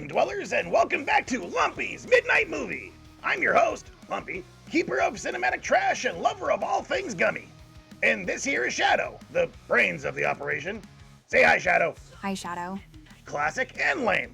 evening, dwellers, and welcome back to Lumpy's Midnight Movie. I'm your host, Lumpy, keeper of cinematic trash and lover of all things gummy. And this here is Shadow, the brains of the operation. Say hi, Shadow. Hi, Shadow. Classic and lame.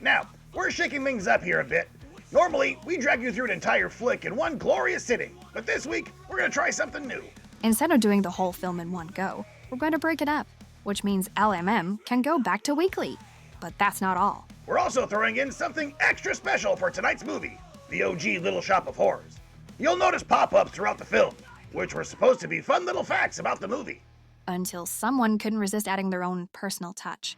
Now, we're shaking things up here a bit. Normally, we drag you through an entire flick in one glorious sitting, but this week, we're gonna try something new. Instead of doing the whole film in one go, we're going to break it up, which means LMM can go back to weekly. But that's not all. We're also throwing in something extra special for tonight's movie, the OG Little Shop of Horrors. You'll notice pop-ups throughout the film, which were supposed to be fun little facts about the movie. Until someone couldn't resist adding their own personal touch.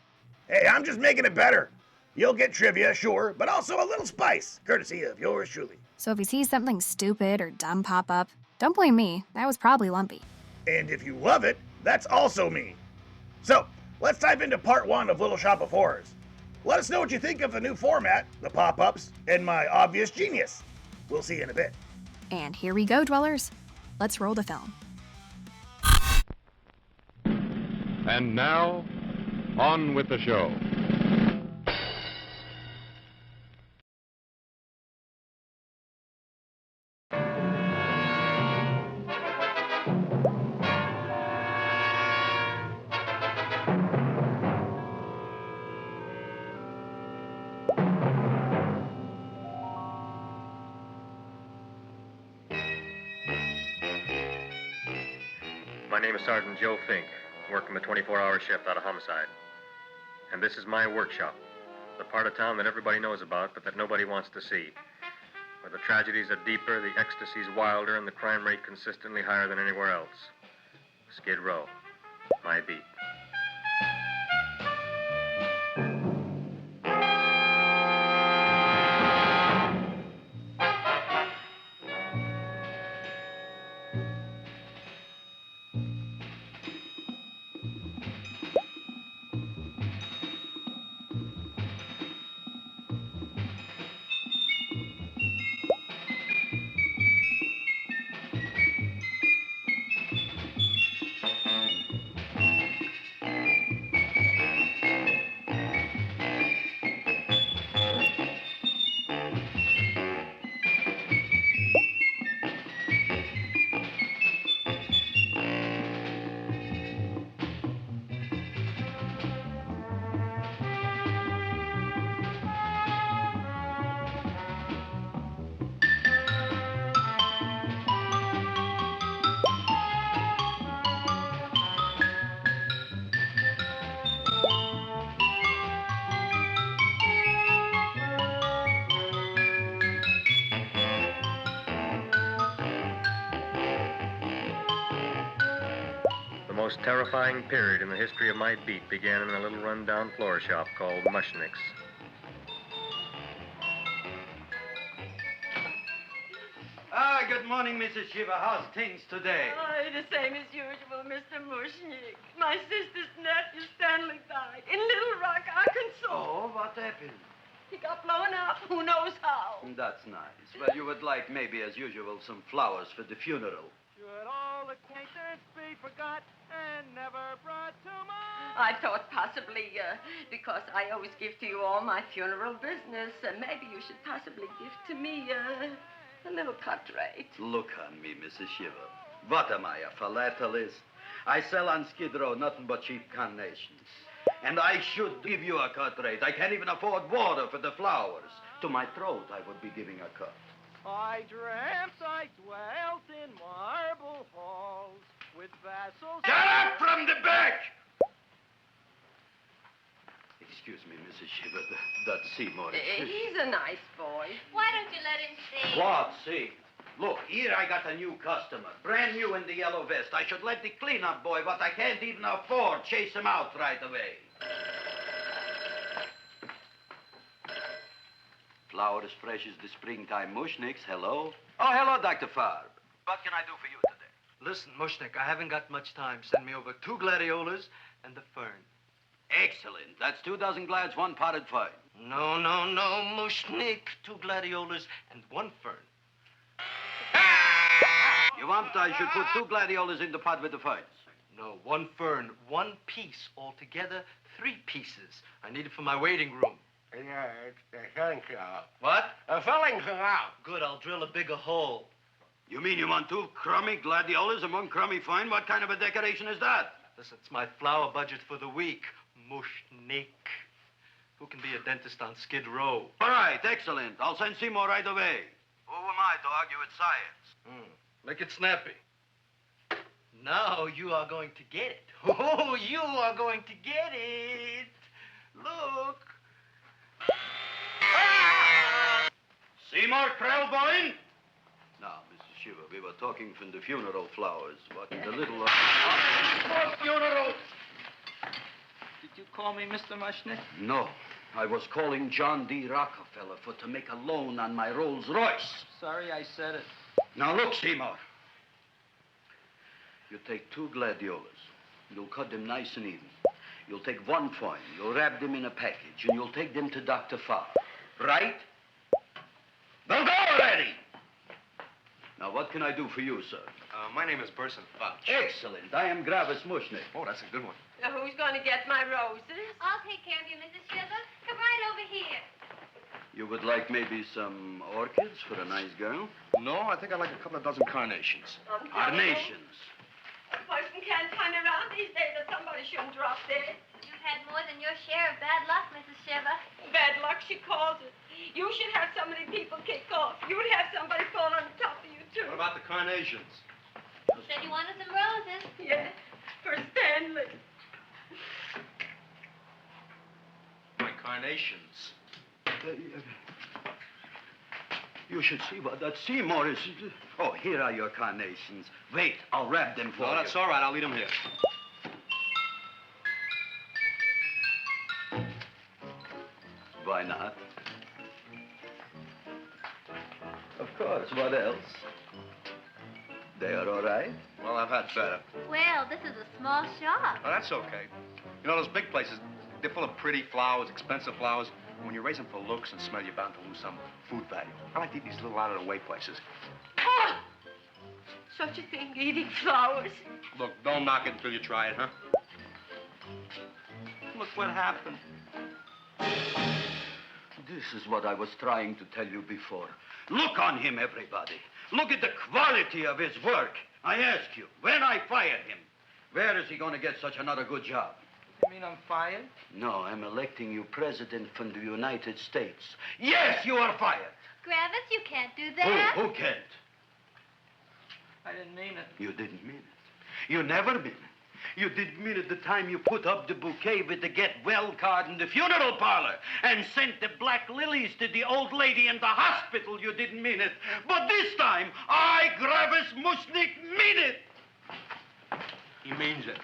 Hey, I'm just making it better. You'll get trivia, sure, but also a little spice, courtesy of yours truly. So if you see something stupid or dumb pop up, don't blame me. That was probably Lumpy. And if you love it, that's also me. So, let's dive into part one of Little Shop of Horrors. Let us know what you think of the new format, the pop-ups, and my obvious genius. We'll see you in a bit. And here we go, dwellers. Let's roll the film. And now, on with the show. My name is Sergeant Joe Fink, working the 24-hour shift out of homicide. And this is my workshop, the part of town that everybody knows about, but that nobody wants to see. Where the tragedies are deeper, the ecstasy's wilder, and the crime rate consistently higher than anywhere else. Skid Row, my beat. The most terrifying period in the history of my beat began in a little run-down floor shop called Mushnick's. Good morning, Mrs. Shiva. How's things today? Oh, the same as usual, Mr. Mushnick. My sister's nephew, Stanley, died in Little Rock, Arkansas. Oh, what happened? He got blown up. Who knows how? That's nice. Well, you would like, maybe as usual, some flowers for the funeral. Should all acquaintance be forgot and never brought to mind? I thought possibly, because I always give to you all my funeral business, maybe you should possibly give to me, a little cut rate. Look on me, Mrs. Shiva. What am I, a philatelist? I sell on Skid Row nothing but cheap carnations. And I should give you a cut rate. I can't even afford water for the flowers. To my throat, I would be giving a cut. I dreamt I dwelt in marble halls with vassals. Get up from the back! Excuse me, Mrs. Shiva, that's Seymour. He's a nice boy. Why don't you let him see? What, see? Look, here I got a new customer, brand new in the yellow vest. I should let the cleanup boy, but I can't even afford, chase him out right away. Flower as fresh as the springtime Mushnicks. Hello? Oh, hello, Dr. Farb. What can I do for you today? Listen, Mushnick, I haven't got much time. Send me over 2 gladiolas and the fern. Excellent. That's 2 dozen glads, 1 potted fern. No, Mushnick. 2 gladiolas and 1 fern. You want I should put 2 gladiolas in the pot with the ferns? No, 1 fern, 1 piece. Altogether, 3 pieces. I need it for my waiting room. Yeah, it's the filling canal. What? A filling canal. Good, I'll drill a bigger hole. You mean you want 2 crummy gladiolas and 1 crummy fine? What kind of a decoration is that? Listen, it's my flower budget for the week. Mushnik. Who can be a dentist on Skid Row? All right, excellent. I'll send Seymour right away. Who am I to argue with science? Make it snappy. Now you are going to get it. Oh, you are going to get it. Look. Seymour Krellboyne? Now, Mrs. Shiver, we were talking from the funeral flowers. What the little... For funeral. Did you call me Mr. Mushnick? No, I was calling John D. Rockefeller for to make a loan on my Rolls Royce. Sorry I said it. Now, look, Seymour. You take 2 gladiolas. You'll cut them nice and even. You'll take 1 coin. You'll wrap them in a package, and you'll take them to Dr. Farr. Right? Now go already! Now, what can I do for you, sir? My name is Burson Fudge. Excellent. I am Gravis Mushnick. Oh, that's a good one. Now, who's going to get my roses? I'll take care of you, Mrs. Shiver. Come right over here. You would like maybe some orchids for a nice girl? No, I think I'd like a couple of dozen carnations. Carnations. A person can't turn around these days that somebody shouldn't drop dead. You've had more than your share of bad luck, Mrs. Shiver. Bad luck, she calls it. You should have so many people kick off. You would have somebody fall on top of you, too. What about the carnations? You said you wanted some roses. Yeah, for Stanley. My carnations. You should see what that Seymour is. Oh, here are your carnations. Wait, I'll wrap them for you. No, that's all right. I'll leave them here. Why not? Of course, what else? They are all right? Well, I've had better. Well, this is a small shop. Oh, that's okay. You know, those big places, they're full of pretty flowers, expensive flowers. When you raise them for looks and smell, you're bound to lose some food value. I like to eat these little out-of-the-way places. Oh! Such a thing, eating flowers. Look, don't knock it until you try it, huh? Look what happened. This is what I was trying to tell you before. Look on him, everybody. Look at the quality of his work. I ask you, when I fire him, where is he going to get such another good job? You mean I'm fired? No, I'm electing you president from the United States. Yes, you are fired. Gravis, you can't do that. Who can't? I didn't mean it. You didn't mean it. You never mean it. You didn't mean it the time you put up the bouquet with the get well card in the funeral parlor and sent the black lilies to the old lady in the hospital. You didn't mean it. But this time, I, Gravis Mushnick, mean it. He means it.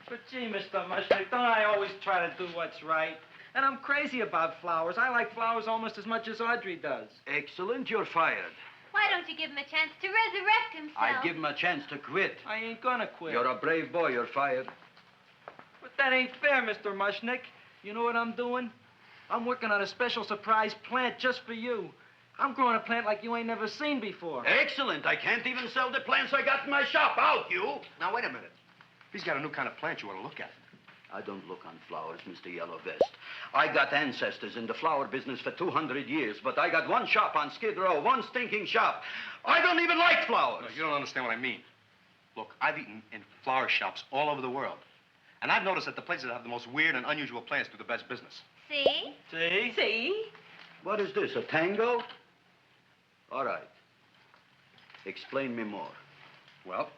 But gee, Mr. Mushnick, don't I always try to do what's right? And I'm crazy about flowers. I like flowers almost as much as Audrey does. Excellent, you're fired. Why don't you give him a chance to resurrect himself? I give him a chance to quit. I ain't gonna quit. You're a brave boy, you're fired. But that ain't fair, Mr. Mushnick. You know what I'm doing? I'm working on a special surprise plant just for you. I'm growing a plant like you ain't never seen before. Excellent. I can't even sell the plants I got in my shop. Out, you. Now, wait a minute. He's got a new kind of plant you want to look at. I don't look on flowers, Mr. Yellow Vest. I got ancestors in the flower business for 200 years, but I got one shop on Skid Row, one stinking shop. I don't even like flowers. No, you don't understand what I mean. Look, I've eaten in flower shops all over the world. And I've noticed that the places that have the most weird and unusual plants do the best business. See? See? See? What is this, a tango? All right. Explain me more. Well,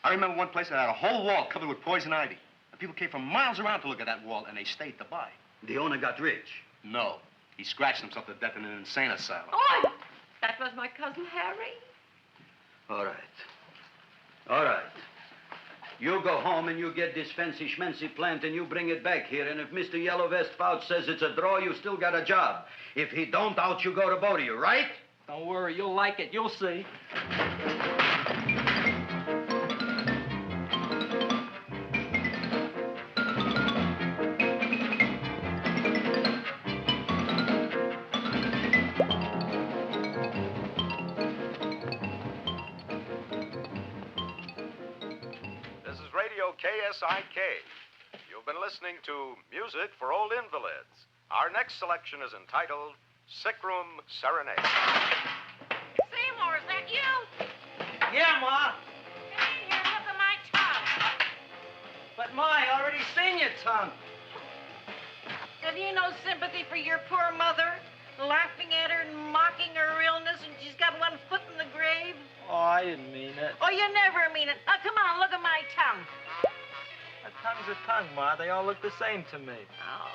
I remember one place that had a whole wall covered with poison ivy. And people came from miles around to look at that wall, and they stayed to buy. The owner got rich. No. He scratched himself to death in an insane asylum. Oh, that was my cousin Harry. All right. All right. You go home and you get this fancy schmancy plant and you bring it back here. And if Mr. Yellow Vest Fouch says it's a draw, you still got a job. If he don't, out you go to both of you, right? Don't worry, you'll like it. You'll see. This is Radio KSIK. You've been listening to Music for Old Invalids. Our next selection is entitled Sick Room Serenade. Seymour, is that you? Yeah, Ma. Come in here, look at my tongue. But, Ma, I already seen your tongue. Have you no sympathy for your poor mother? Laughing at her and mocking her illness, and she's got one foot in the grave? Oh, I didn't mean it. Oh, you never mean it. Now, come on, look at my tongue. A tongue's a tongue, Ma. They all look the same to me. Oh,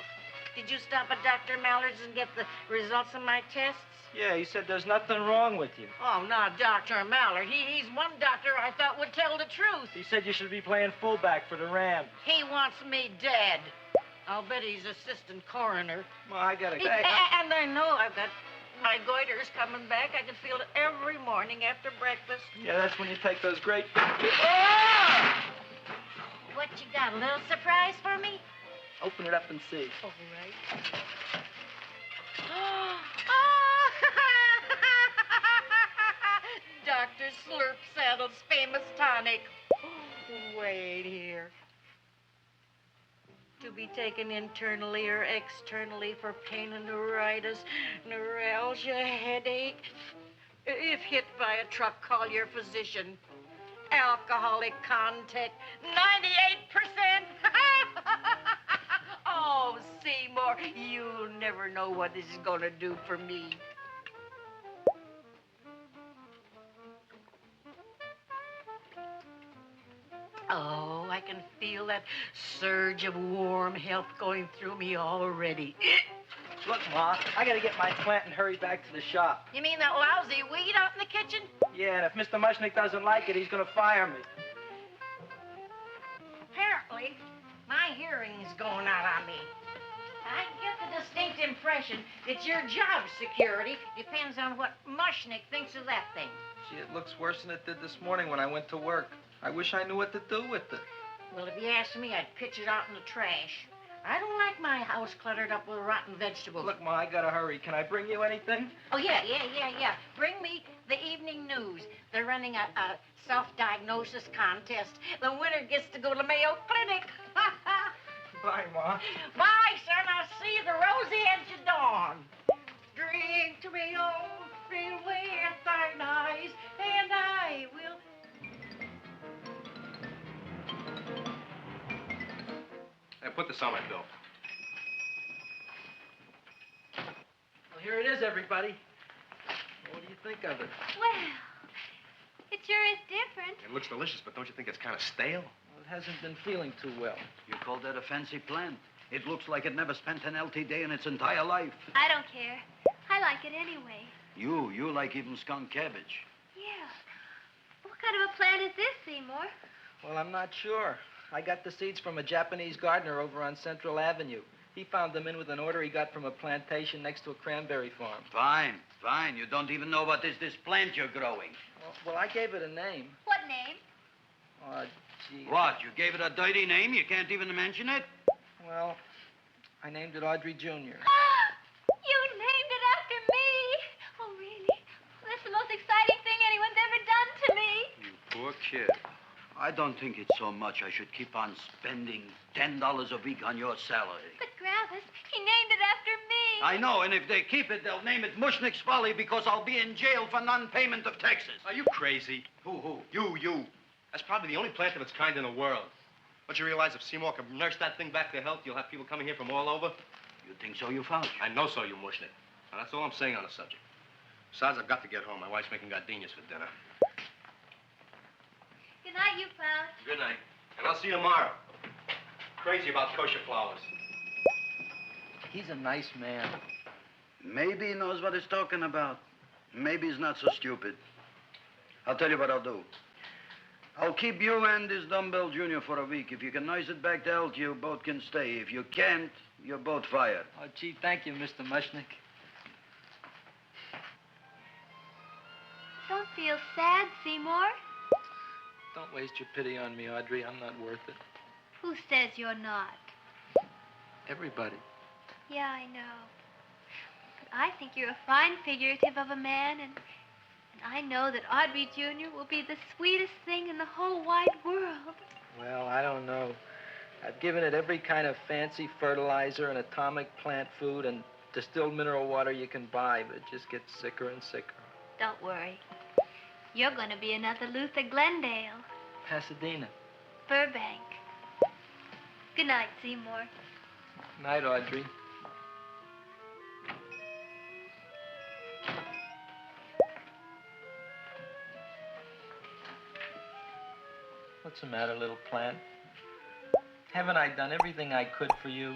did you stop at Dr. Mallard's and get the results of my tests? Yeah, he said there's nothing wrong with you. Oh, not Dr. Mallard. He's one doctor I thought would tell the truth. He said you should be playing fullback for the Rams. He wants me dead. I'll bet he's assistant coroner. Ma, I gotta go. And I know I've got my goiters coming back. I can feel it every morning after breakfast. Yeah, that's when you take those great... What you got, a little surprise for me? Open it up and see. All right. Dr. Slurp Saddle's famous tonic. Wait here. To be taken internally or externally for pain and neuritis, neuralgia, headache. If hit by a truck, call your physician. Alcoholic contact, 98%. Oh, Seymour, you'll never know what this is going to do for me. Oh, I can feel that surge of warm health going through me already. Look, Ma, I gotta get my plant and hurry back to the shop. You mean that lousy weed out in the kitchen? Yeah, and if Mr. Mushnick doesn't like it, he's gonna fire me. Apparently, my hearing's going out on me. I get the distinct impression that your job security depends on what Mushnick thinks of that thing. Gee, it looks worse than it did this morning when I went to work. I wish I knew what to do with it. Well, if you asked me, I'd pitch it out in the trash. I don't like my house cluttered up with rotten vegetables. Look, Ma, I gotta hurry. Can I bring you anything? Oh, yeah. Bring me the evening news. They're running a self-diagnosis contest. The winner gets to go to Mayo Clinic. Bye, Ma. Bye, son. I'll see you the rosy edge of dawn. Drink to me, oh, feel with thine eyes, and I will... Hey, put this on my bill. Well, here it is, everybody. What do you think of it? Well, it sure is different. It looks delicious, but don't you think it's kind of stale? Well, it hasn't been feeling too well. You call that a fancy plant? It looks like it never spent an LT day in its entire life. I don't care. I like it anyway. You like even skunk cabbage. Yeah. What kind of a plant is this, Seymour? Well, I'm not sure. I got the seeds from a Japanese gardener over on Central Avenue. He found them in with an order he got from a plantation next to a cranberry farm. Fine. You don't even know what is this plant you're growing. Well, I gave it a name. What name? Oh, gee. What, you gave it a dirty name? You can't even mention it? Well, I named it Audrey Jr. You named it after me. Oh, really? That's the most exciting thing anyone's ever done to me. You poor kid. I don't think it's so much I should keep on spending $10 a week on your salary. But, Gravis, he named it after me. I know, and if they keep it, they'll name it Mushnick's Folly because I'll be in jail for non-payment of taxes. Are you crazy? Who? You. That's probably the only plant of its kind in the world. Don't you realize if Seymour can nurse that thing back to health, you'll have people coming here from all over? You think so, you Fauch? I know so, you Mushnick. Now, that's all I'm saying on the subject. Besides, I've got to get home. My wife's making gardenias for dinner. Good night, you Fauch. Good night. And I'll see you tomorrow. Crazy about kosher flowers. He's a nice man. Maybe he knows what he's talking about. Maybe he's not so stupid. I'll tell you what I'll do. I'll keep you and this dumbbell junior for a week. If you can nurse it back to health, you both can stay. If you can't, you're both fired. Oh, gee, thank you, Mr. Mushnick. Don't feel sad, Seymour. Don't waste your pity on me, Audrey. I'm not worth it. Who says you're not? Everybody. Yeah, I know. But I think you're a fine figurative of a man, and I know that Audrey Jr. will be the sweetest thing in the whole wide world. Well, I don't know. I've giving it every kind of fancy fertilizer and atomic plant food and distilled mineral water you can buy, but it just gets sicker and sicker. Don't worry. You're going to be another Luther Glendale. Pasadena. Burbank. Good night, Seymour. Night, Audrey. What's the matter, little plant? Haven't I done everything I could for you?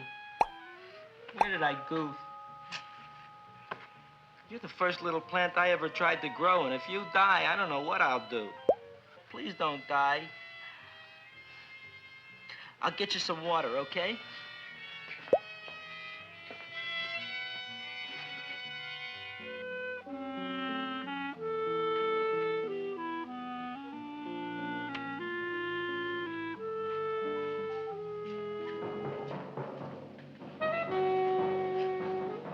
Where did I goof? You're the first little plant I ever tried to grow, and if you die, I don't know what I'll do. Please don't die. I'll get you some water, okay?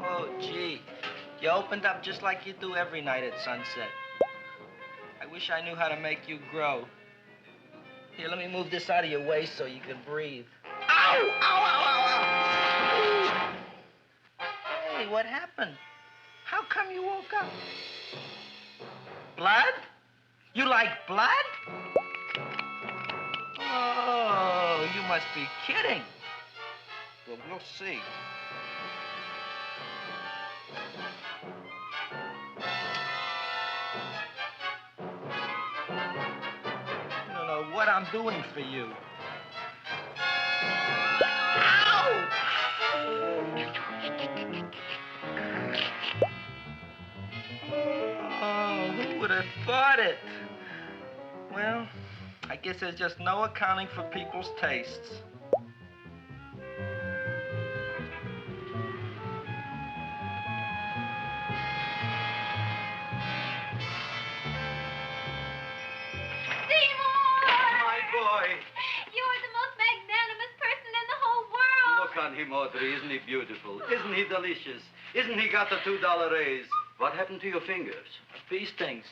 Oh, gee. You opened up just like you do every night at sunset. I wish I knew how to make you grow. Here, let me move this out of your way so you can breathe. Ow! Ow, ow, ow, ow! Hey, what happened? How come you woke up? Blood? You like blood? Oh, you must be kidding. Well, we'll see. I don't know what I'm doing for you. Ow! Oh, who would have thought it? Well, I guess there's just no accounting for people's tastes. My boy. You're the most magnanimous person in the whole world. Look on him, Audrey. Isn't he beautiful? Isn't he delicious? Isn't he got the $2 raise? What happened to your fingers? Bee stings.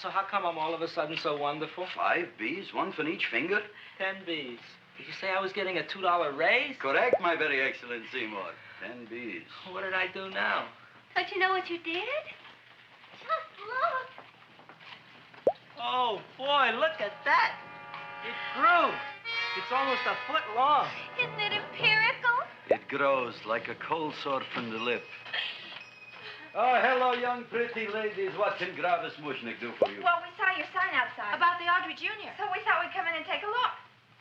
So how come I'm all of a sudden so wonderful? 5 bees, one for each finger? 10 bees. Did you say I was getting a $2 raise? Correct, my very excellent Seymour. 10 bees. What did I do now? Don't you know what you did? Just look. Oh, boy, look at that. It grew. It's almost a foot long. Isn't it empirical? It grows like a cold sore from the lip. Oh, hello, young pretty ladies. What can Gravis Mushnick do for you? Well, we saw your sign outside. About the Audrey Jr. So we thought we'd come in and take a look.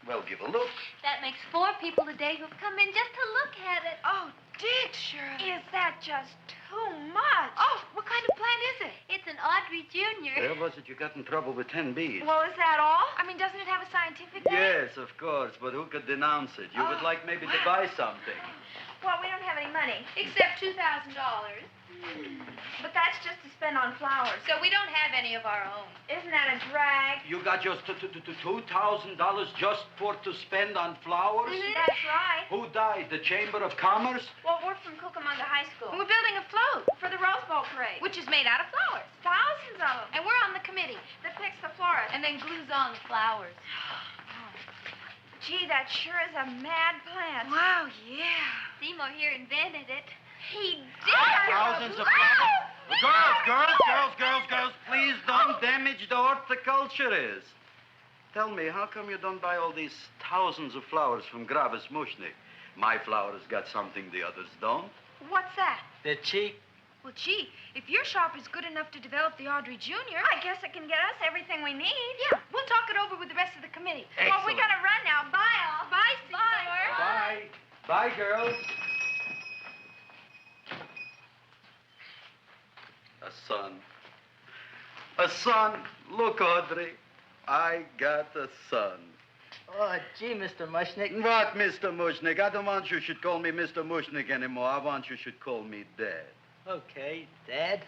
Well, give a look. That makes 4 people today who've come in just to look at it. Oh, Dick, Shirley. Is that just too much? Oh, what kind of plant is it? It's an Audrey Jr. Where was it you got in trouble with 10 bees? Well, is that all? I mean, doesn't it have a scientific name? Yes, of course, but who could denounce it? You would like maybe to buy something. Well, we don't have any money. Except $2,000. But that's just to spend on flowers. So we don't have any of our own. Isn't that a drag? You got just $2,000 just to spend on flowers? That's right. Who died? The Chamber of Commerce? Well, we're from Cucamonga High School. And we're building a float for the Rose Bowl parade. Which is made out of flowers. Thousands of them. And we're on the committee that picks the florist. and then glues on the flowers. Gee, that sure is a mad plant. Wow, yeah. Seymour here invented it. He did. Thousands of flowers. Girls, please don't damage the horticulturist. Tell me, how come you don't buy all these thousands of flowers from Gravis Mushnick? My flowers got something the others don't. What's that? They're cheap. Well, gee, if your shop is good enough to develop the Audrey Jr., I guess it can get us everything we need. Yeah, we'll talk it over with the rest of the committee. Well, we gotta run now. Bye, all. Bye, Seymour. Bye. Bye, girls. A son. A son. Look, Audrey. I got a son. Oh, gee, Mr. Mushnick. What, Mr. Mushnick? I don't want you should call me Mr. Mushnick anymore. I want you should call me Dad. Okay, Dad.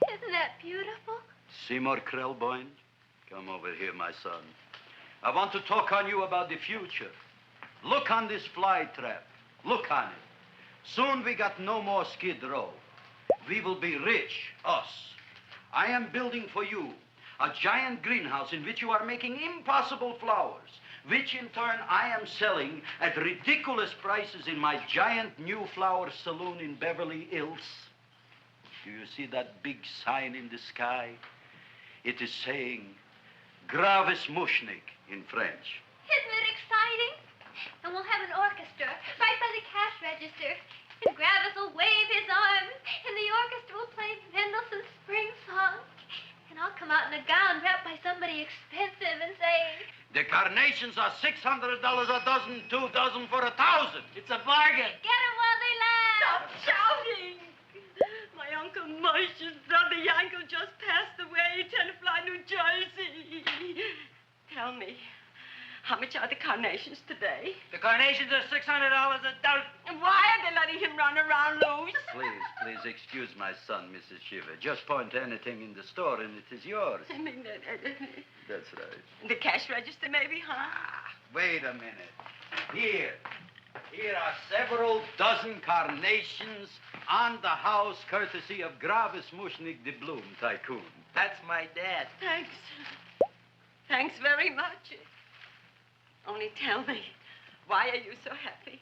Isn't that beautiful? Seymour Krelboyne, come over here, my son. I want to talk on you about the future. Look on this fly trap. Look on it. Soon we got no more Skid Row. We will be rich, us. I am building for you a giant greenhouse in which you are making impossible flowers. which in turn I am selling at ridiculous prices in my giant new flower saloon in Beverly Hills. Do you see that big sign in the sky? It is saying, Gravis Mushnik in French. Isn't it exciting? And we'll have an orchestra right by the cash register. And Gravis will wave his arms, and the orchestra will play Mendelssohn's Spring Song. And I'll come out in a gown wrapped by somebody expensive and say, The carnations are $600 a dozen, 2 dozen for 1,000. It's a bargain. get 'em while they last. Stop shouting! My Uncle Moshe's brother Yankel just passed away, Tenafly, New Jersey. Tell me, how much are the carnations today? The carnations are $600 a dozen. And why are they letting him run around loose? Please excuse my son, Mrs. Shiver. Just point to anything in the store and it is yours. I mean, That's right. the cash register maybe, huh? Wait a minute. Here are several dozen carnations on the house courtesy of Gravis Mushnik, the Bloom Tycoon. That's my dad. Thanks. Thanks very much. Only tell me, why are you so happy?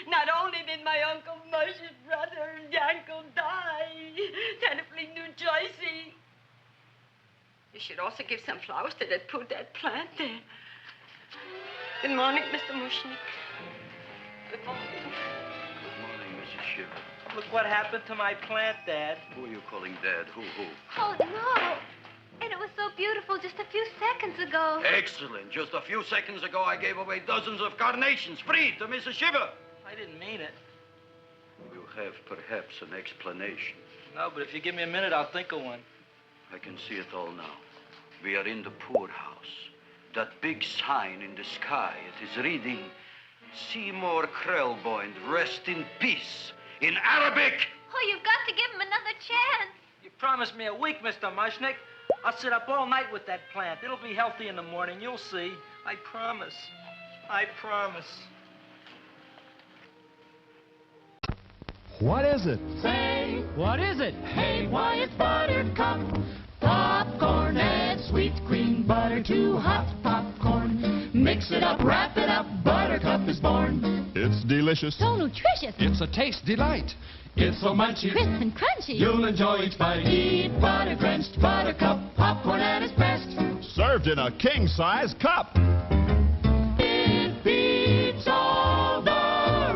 Not only did my Uncle Moshe's brother Yankel die, Tenafly, New Jersey, you should also give some flowers to that poor dead plant there. Good morning, Mr. Mushnik. Good morning. Good morning, Mrs. Shiver. Look what happened to my plant, Dad. Who are you calling Dad? Who? Oh, no. And it was so beautiful just a few seconds ago. Excellent. Just a few seconds ago, I gave away dozens of carnations free to Mrs. Shiver. I didn't mean it. You have perhaps an explanation. No, but if you give me a minute, I'll think of one. I can see it all now. We are in the poorhouse. That big sign in the sky, it is reading, Seymour Krelboind, rest in peace, in Arabic. Oh, you've got to give him another chance. You promised me a week, Mr. Mushnik. I'll sit up all night with that plant. It'll be healthy in the morning. You'll see. I promise. I promise. What is it? Say, what is it? Hey, why, it's Buttercup. Popcorn, add sweet cream butter to hot popcorn. Mix it up, wrap it up, Buttercup is born. It's delicious. So nutritious. It's a taste delight. It's so munchy, Crisp and crunchy. you'll enjoy each bite. Eat butter-drenched Buttercup, popcorn at its best. Served in a king-size cup. It beats all the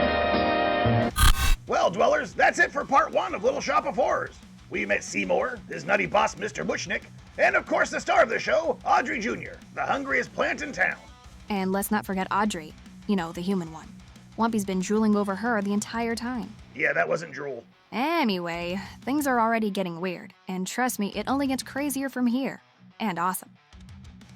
rest. Well, dwellers, that's it for part 1 of Little Shop of Horrors. We met Seymour, his nutty boss, Mr. Mushnik, and of course the star of the show, Audrey Jr., the hungriest plant in town. And let's not forget Audrey, you know, the human one. Lumpy's been drooling over her the entire time. Yeah, that wasn't drool. Anyway, things are already getting weird, and trust me, it only gets crazier from here. And awesome.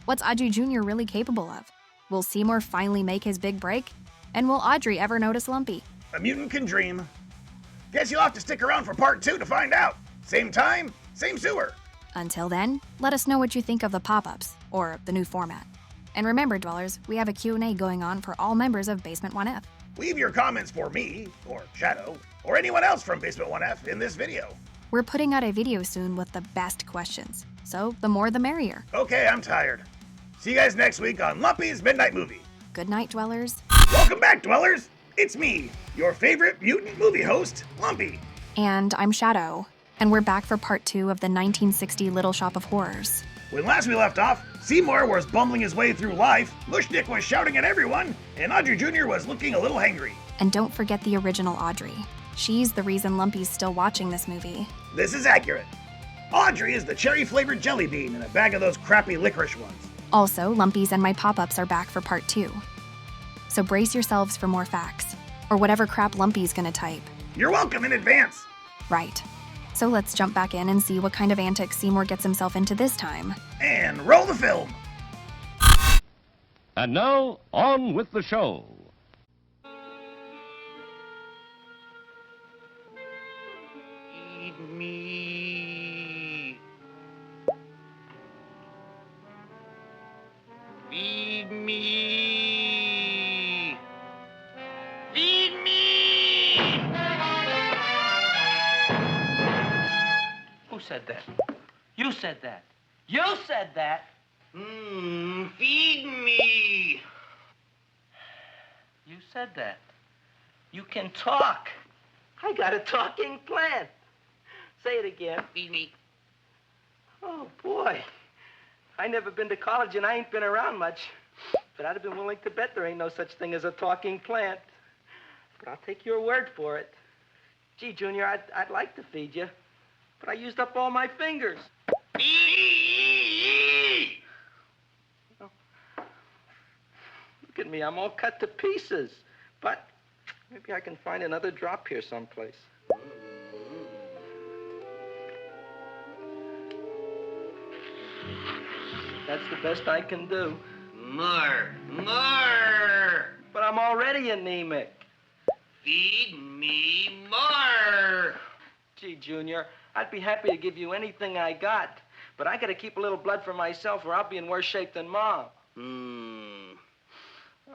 What's Audrey Jr. really capable of? Will Seymour finally make his big break? And will Audrey ever notice Lumpy? A mutant can dream. Guess you'll have to stick around for part 2 to find out. Same time, same sewer. Until then, let us know what you think of the pop-ups, or the new format. And remember, dwellers, we have a Q&A going on for all members of Basement 1F. Leave your comments for me, or Shadow, or anyone else from Basement 1F in this video. We're putting out a video soon with the best questions, so the more the merrier. Okay, I'm tired. See you guys next week on Lumpy's Midnight Movie. Good night, dwellers. Welcome back, dwellers! It's me, your favorite mutant movie host, Lumpy. And I'm Shadow, and we're back for part 2 of the 1960 Little Shop of Horrors. When last we left off, Seymour was bumbling his way through life, Mushnik was shouting at everyone, and Audrey Jr. was looking a little hangry. And don't forget the original Audrey. She's the reason Lumpy's still watching this movie. This is accurate. Audrey is the cherry-flavored jelly bean in a bag of those crappy licorice ones. Also, Lumpy's and my pop-ups are back for part 2. So brace yourselves for more facts, or whatever crap Lumpy's gonna type. You're welcome in advance. Right. So let's jump back in and see what kind of antics Seymour gets himself into this time. And roll the film. And now, on with the show. Feed me. Feed me. Feed me. Who said that? You said that. You said that. Feed me. You said that. You can talk. I got a talking plant. Say it again. Feed me. Oh, boy. I never been to college and I ain't been around much. But I'd have been willing to bet there ain't no such thing as a talking plant. But I'll take your word for it. Gee, Junior, I'd like to feed you. But I used up all my fingers. Look at me, I'm all cut to pieces. But maybe I can find another drop here someplace. That's the best I can do. More. But I'm already anemic. Feed me more. Gee, Junior, I'd be happy to give you anything I got. But I gotta keep a little blood for myself or I'll be in worse shape than Mom.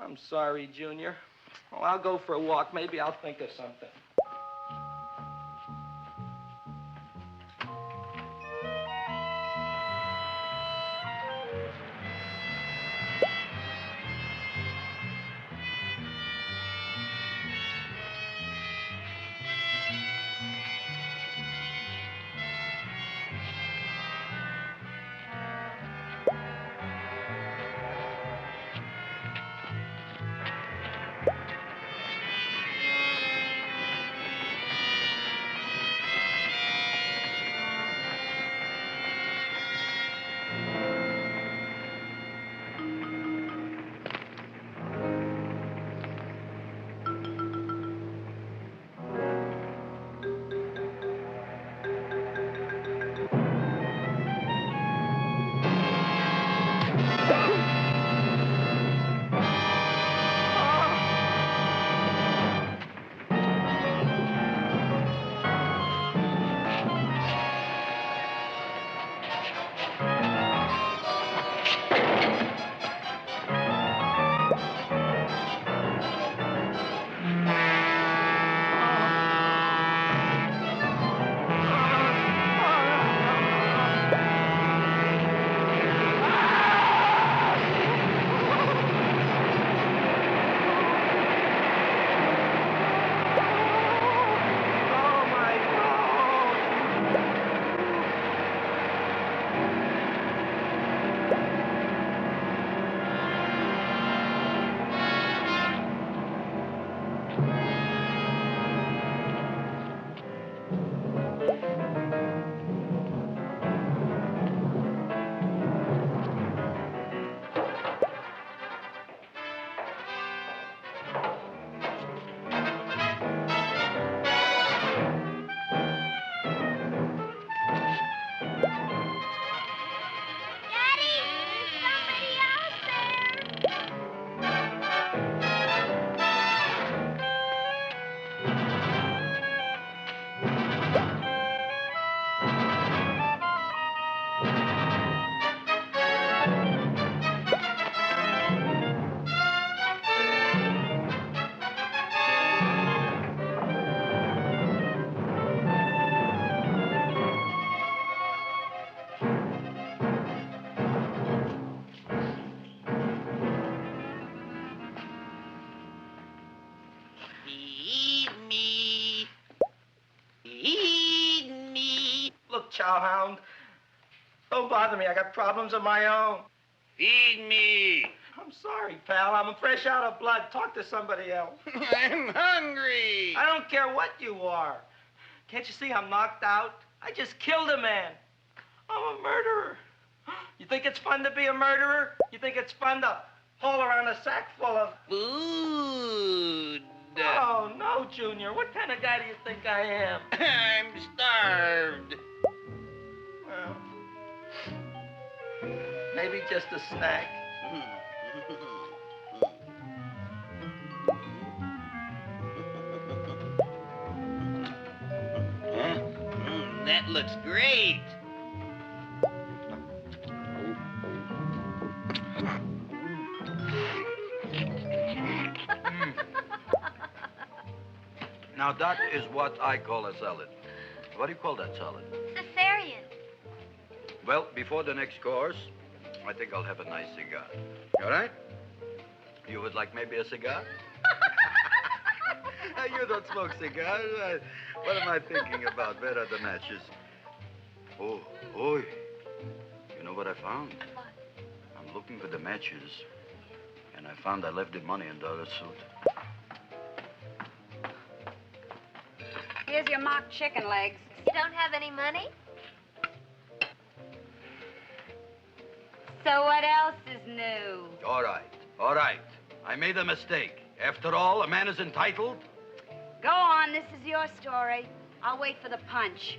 I'm sorry, Junior. Well, I'll go for a walk. Maybe I'll think of something. Look, Chowhound, don't bother me. I got problems of my own. Feed me. I'm sorry, pal. I'm fresh out of blood. Talk to somebody else. I'm hungry. I don't care what you are. Can't you see I'm knocked out? I just killed a man. I'm a murderer. You think it's fun to be a murderer? You think it's fun to haul around a sack full of Food. Oh, no, Junior. What kind of guy do you think I am? I'm starved. Well, maybe just a snack. That looks great. Now, that is what I call a salad. What do you call that salad? Cesarean. Well, before the next course, I think I'll have a nice cigar. All right? You would like maybe a cigar? You don't smoke cigars. What am I thinking about? Where are the matches? Oh, oi. You know what I found? What? I'm looking for the matches. And I found I left the money in the other suit. Here's your mock chicken legs. You don't have any money? So what else is new? All right, all right. I made a mistake. After all, a man is entitled. Go on, this is your story. I'll wait for the punch.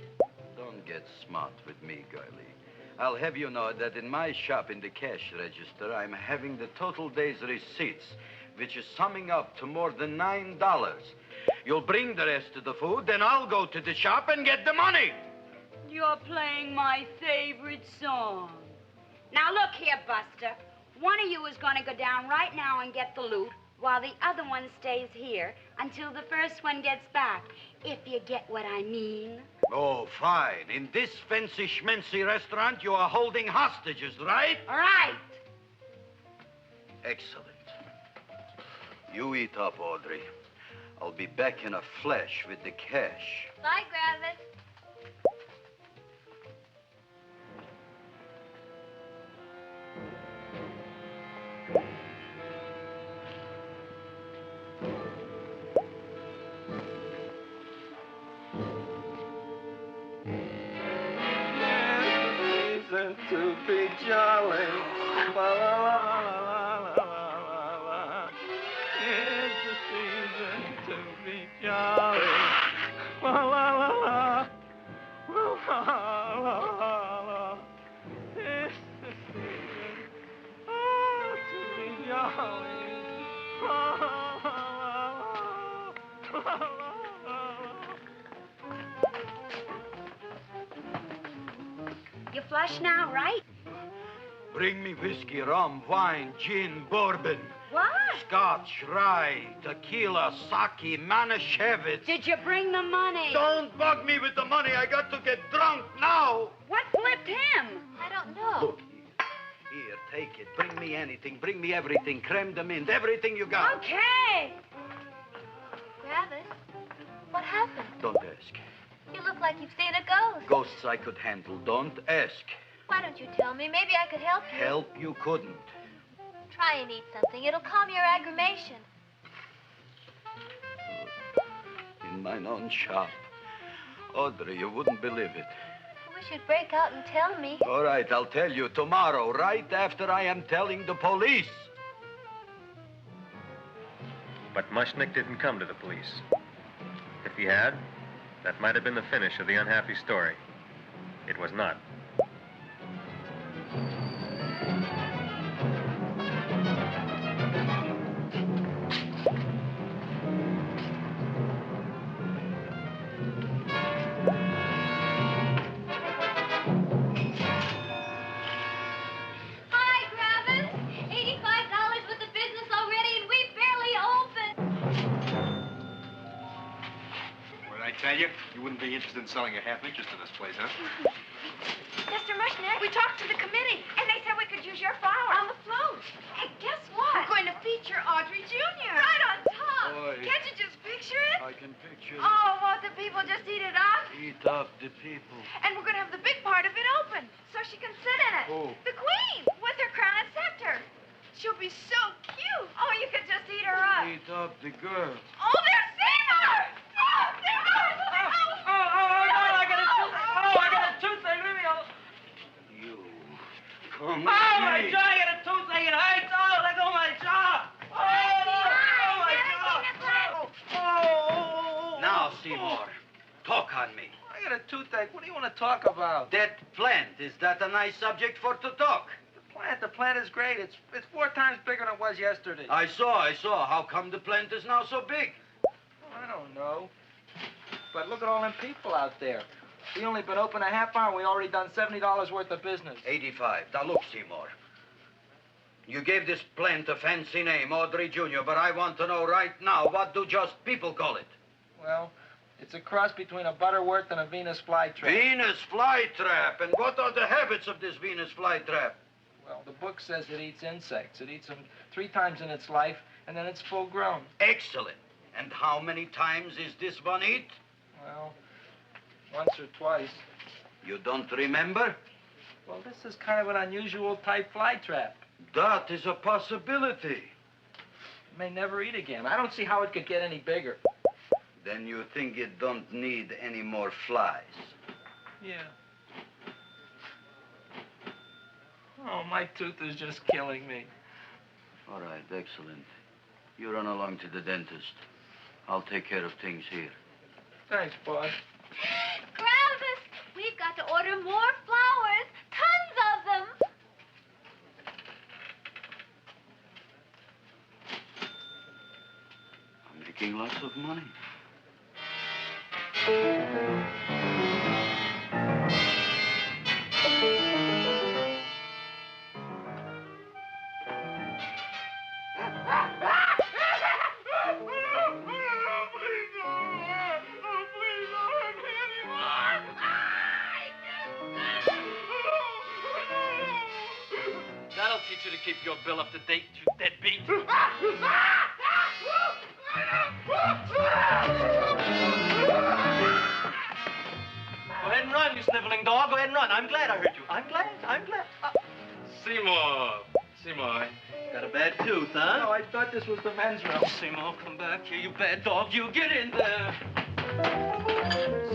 Don't get smart with me, girlie. I'll have you know that in my shop in the cash register, I'm having the total day's receipts, which is summing up to more than $9. You'll bring the rest of the food, then I'll go to the shop and get the money. You're playing my favorite song. Now look here, Buster. One of you is going to go down right now and get the loot, while the other one stays here until the first one gets back, if you get what I mean. Oh, fine. In this fancy schmancy restaurant, you are holding hostages, right? All right. Excellent. You eat up, Audrey. I'll be back in a flash with the cash. Bye, Gravis. To be jolly. La, la, la, la, la, la, la. It's the season to be jolly. La, la, la, la. La, la, la, la. It's the season to be jolly. La, la, la, la, la, la. You flush now, right? Bring me whiskey, rum, wine, gin, bourbon. What? Scotch, rye, tequila, sake, Manischewitz. Did you bring the money? Don't bug me with the money. I got to get drunk now. What flipped him? I don't know. Look here. Here, take it. Bring me anything. Bring me everything. Creme de mint. Everything you got. Okay. Gravis, what happened? Don't ask. You look like you've seen a ghost. Ghosts I could handle. Don't ask. Why don't you tell me? Maybe I could help you. Help you couldn't. Try and eat something. It'll calm your aggravation. In mine own shop. Audrey, you wouldn't believe it. I wish you'd break out and tell me. All right, I'll tell you tomorrow, right after I am telling the police. But Mushnick didn't come to the police. If he had, that might have been the finish of the unhappy story. It was not. Hi, Gravis. $85 with the business already, and we barely opened. What did I tell you? You wouldn't be interested in selling a half interest in this place, huh? Mr. Mushnick, we talked to the committee, and they said we could use your flour. On the float. Hey, guess what? We're going to feature Audrey Jr. Right on top. Boy. Can't you just picture it? I can picture it. Oh, won't the people just eat it up? Eat up the people. And we're going to have the big part of it open, so she can sit in it. Who? The queen, with her crown and scepter. She'll be so cute. Oh, you could just eat her up. Eat up the girl. Oh, there's Seymour! Oh, Seymour! I got a toothache. Leave me alone. You. Come Oh, see. my jaw, I got a toothache. It hurts. Oh, let go of my jaw. Oh, my jaw. Oh. Now, Seymour, talk on me. I got a toothache. What do you want to talk about? That plant, is that a nice subject for to talk? The plant is great. It's 4 times bigger than it was yesterday. I saw. How come the plant is now so big? I don't know. But look at all them people out there. We only been open a half hour, and we already done $70 worth of business. 85. Now, look, Seymour. You gave this plant a fancy name, Audrey Jr., but I want to know right now, what do just people call it? Well, it's a cross between a Butterworth and a Venus flytrap. Venus flytrap. And what are the habits of this Venus flytrap? Well, the book says it eats insects. It eats them 3 times in its life, and then it's full grown. Excellent. And how many times is this one eat? Well, once or twice. You don't remember? Well, this is kind of an unusual type fly trap. That is a possibility. It may never eat again. I don't see how it could get any bigger. Then you think it don't need any more flies? Yeah. Oh, my tooth is just killing me. All right, excellent. You run along to the dentist. I'll take care of things here. Thanks, boss. Gravis, we've got to order more flowers. Tons of them. I'm making lots of money. That'll teach you to keep your bill up to date, you deadbeat. Go ahead and run, you sniveling dog. Go ahead and run. I'm glad I hurt you. I'm glad. Seymour, got a bad tooth, huh? No, I thought this was the men's room. Seymour, come back here, you bad dog. You get in there.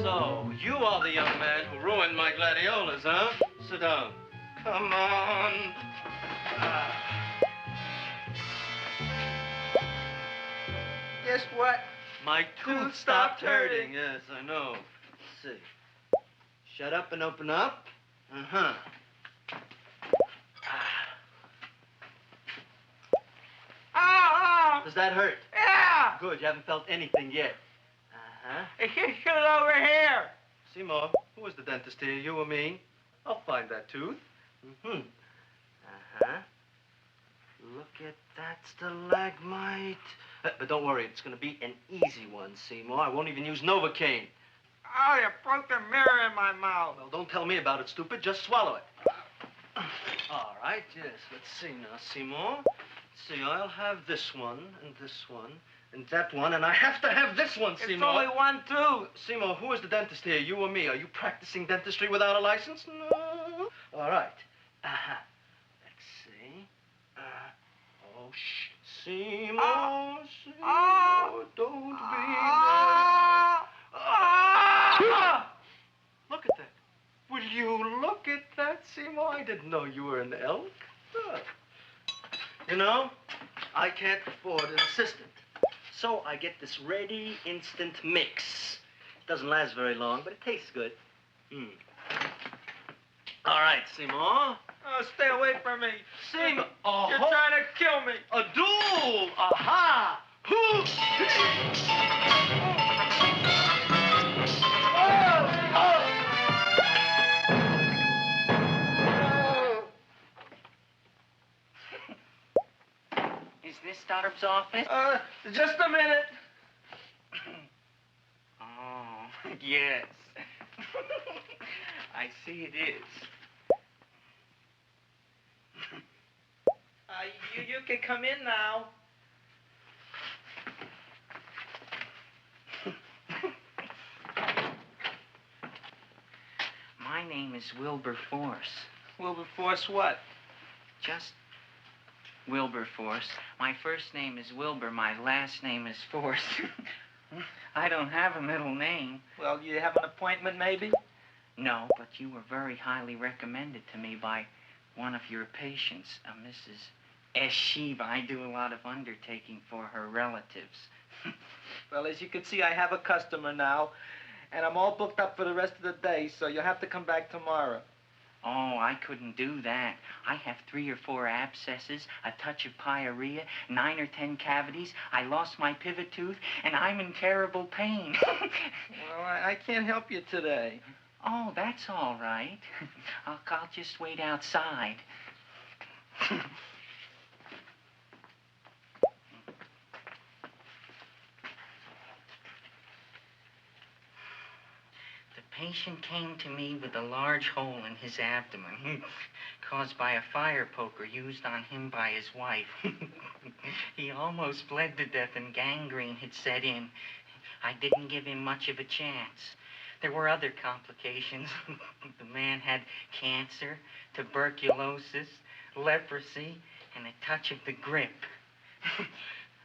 So, you are the young man who ruined my gladiolas, huh? Sit down. Come on. Guess what? My tooth stopped hurting. Yes, I know. Let's see. Shut up and open up. Uh-huh. Oh! Does that hurt? Yeah! Good, you haven't felt anything yet. Uh-huh. It's just over here. Seymour, who was the dentist here, you or me? I'll find that tooth. Mm-hmm. Uh-huh. Look at that stalagmite. But don't worry, it's going to be an easy one, Seymour. I won't even use Novocaine. Oh, you broke the mirror in my mouth. Well, don't tell me about it, stupid. Just swallow it. All right, yes. Let's see now, Seymour. Let's see, I'll have this one, and that one, and I have to have this one, Seymour. It's only one tooth. Seymour, who is the dentist here, you or me? Are you practicing dentistry without a license? No. All right. Uh-huh. Let's see. Oh, shh. Seymour, Seymour, don't be mad. Look at that. Will you look at that, Seymour? I didn't know you were an elk. You know, I can't afford an assistant. So I get this ready instant mix. It doesn't last very long, but it tastes good. All right, Seymour. Oh, stay away from me. Seymour. You're trying to kill me. A duel. Aha. Is this Stoddard's office? Just a minute. Oh, yes. I see it is. You can come in now. My name is Wilberforce. Wilberforce what? Just Wilberforce. My first name is Wilbur. My last name is Force. I don't have a middle name. Well, you have an appointment, maybe? No, but you were very highly recommended to me by one of your patients, Mrs. S. Sheba. I do a lot of undertaking for her relatives. Well, as you can see, I have a customer now, and I'm all booked up for the rest of the day, so you'll have to come back tomorrow. Oh, I couldn't do that. I have 3 or 4 abscesses, a touch of pyorrhea, 9 or 10 cavities. I lost my pivot tooth, and I'm in terrible pain. Well, I can't help you today. Oh, that's all right. I'll just wait outside. The patient came to me with a large hole in his abdomen, caused by a fire poker used on him by his wife. He almost bled to death and gangrene had set in. I didn't give him much of a chance. There were other complications. The man had cancer, tuberculosis, leprosy, and a touch of the grip.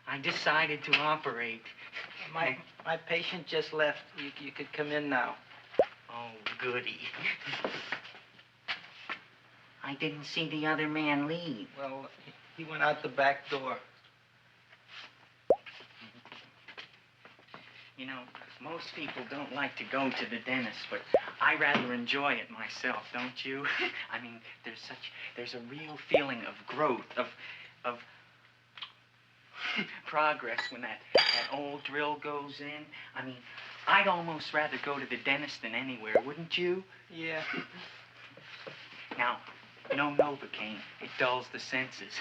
I decided to operate. My patient just left. You could come in now. Oh, goody. I didn't see the other man leave. Well, he went out the back door. You know, most people don't like to go to the dentist, but I rather enjoy it myself, don't you? I mean, there's a real feeling of growth, of progress when that old drill goes in. I mean, I'd almost rather go to the dentist than anywhere, wouldn't you? Yeah. Now, no Novocaine. It dulls the senses.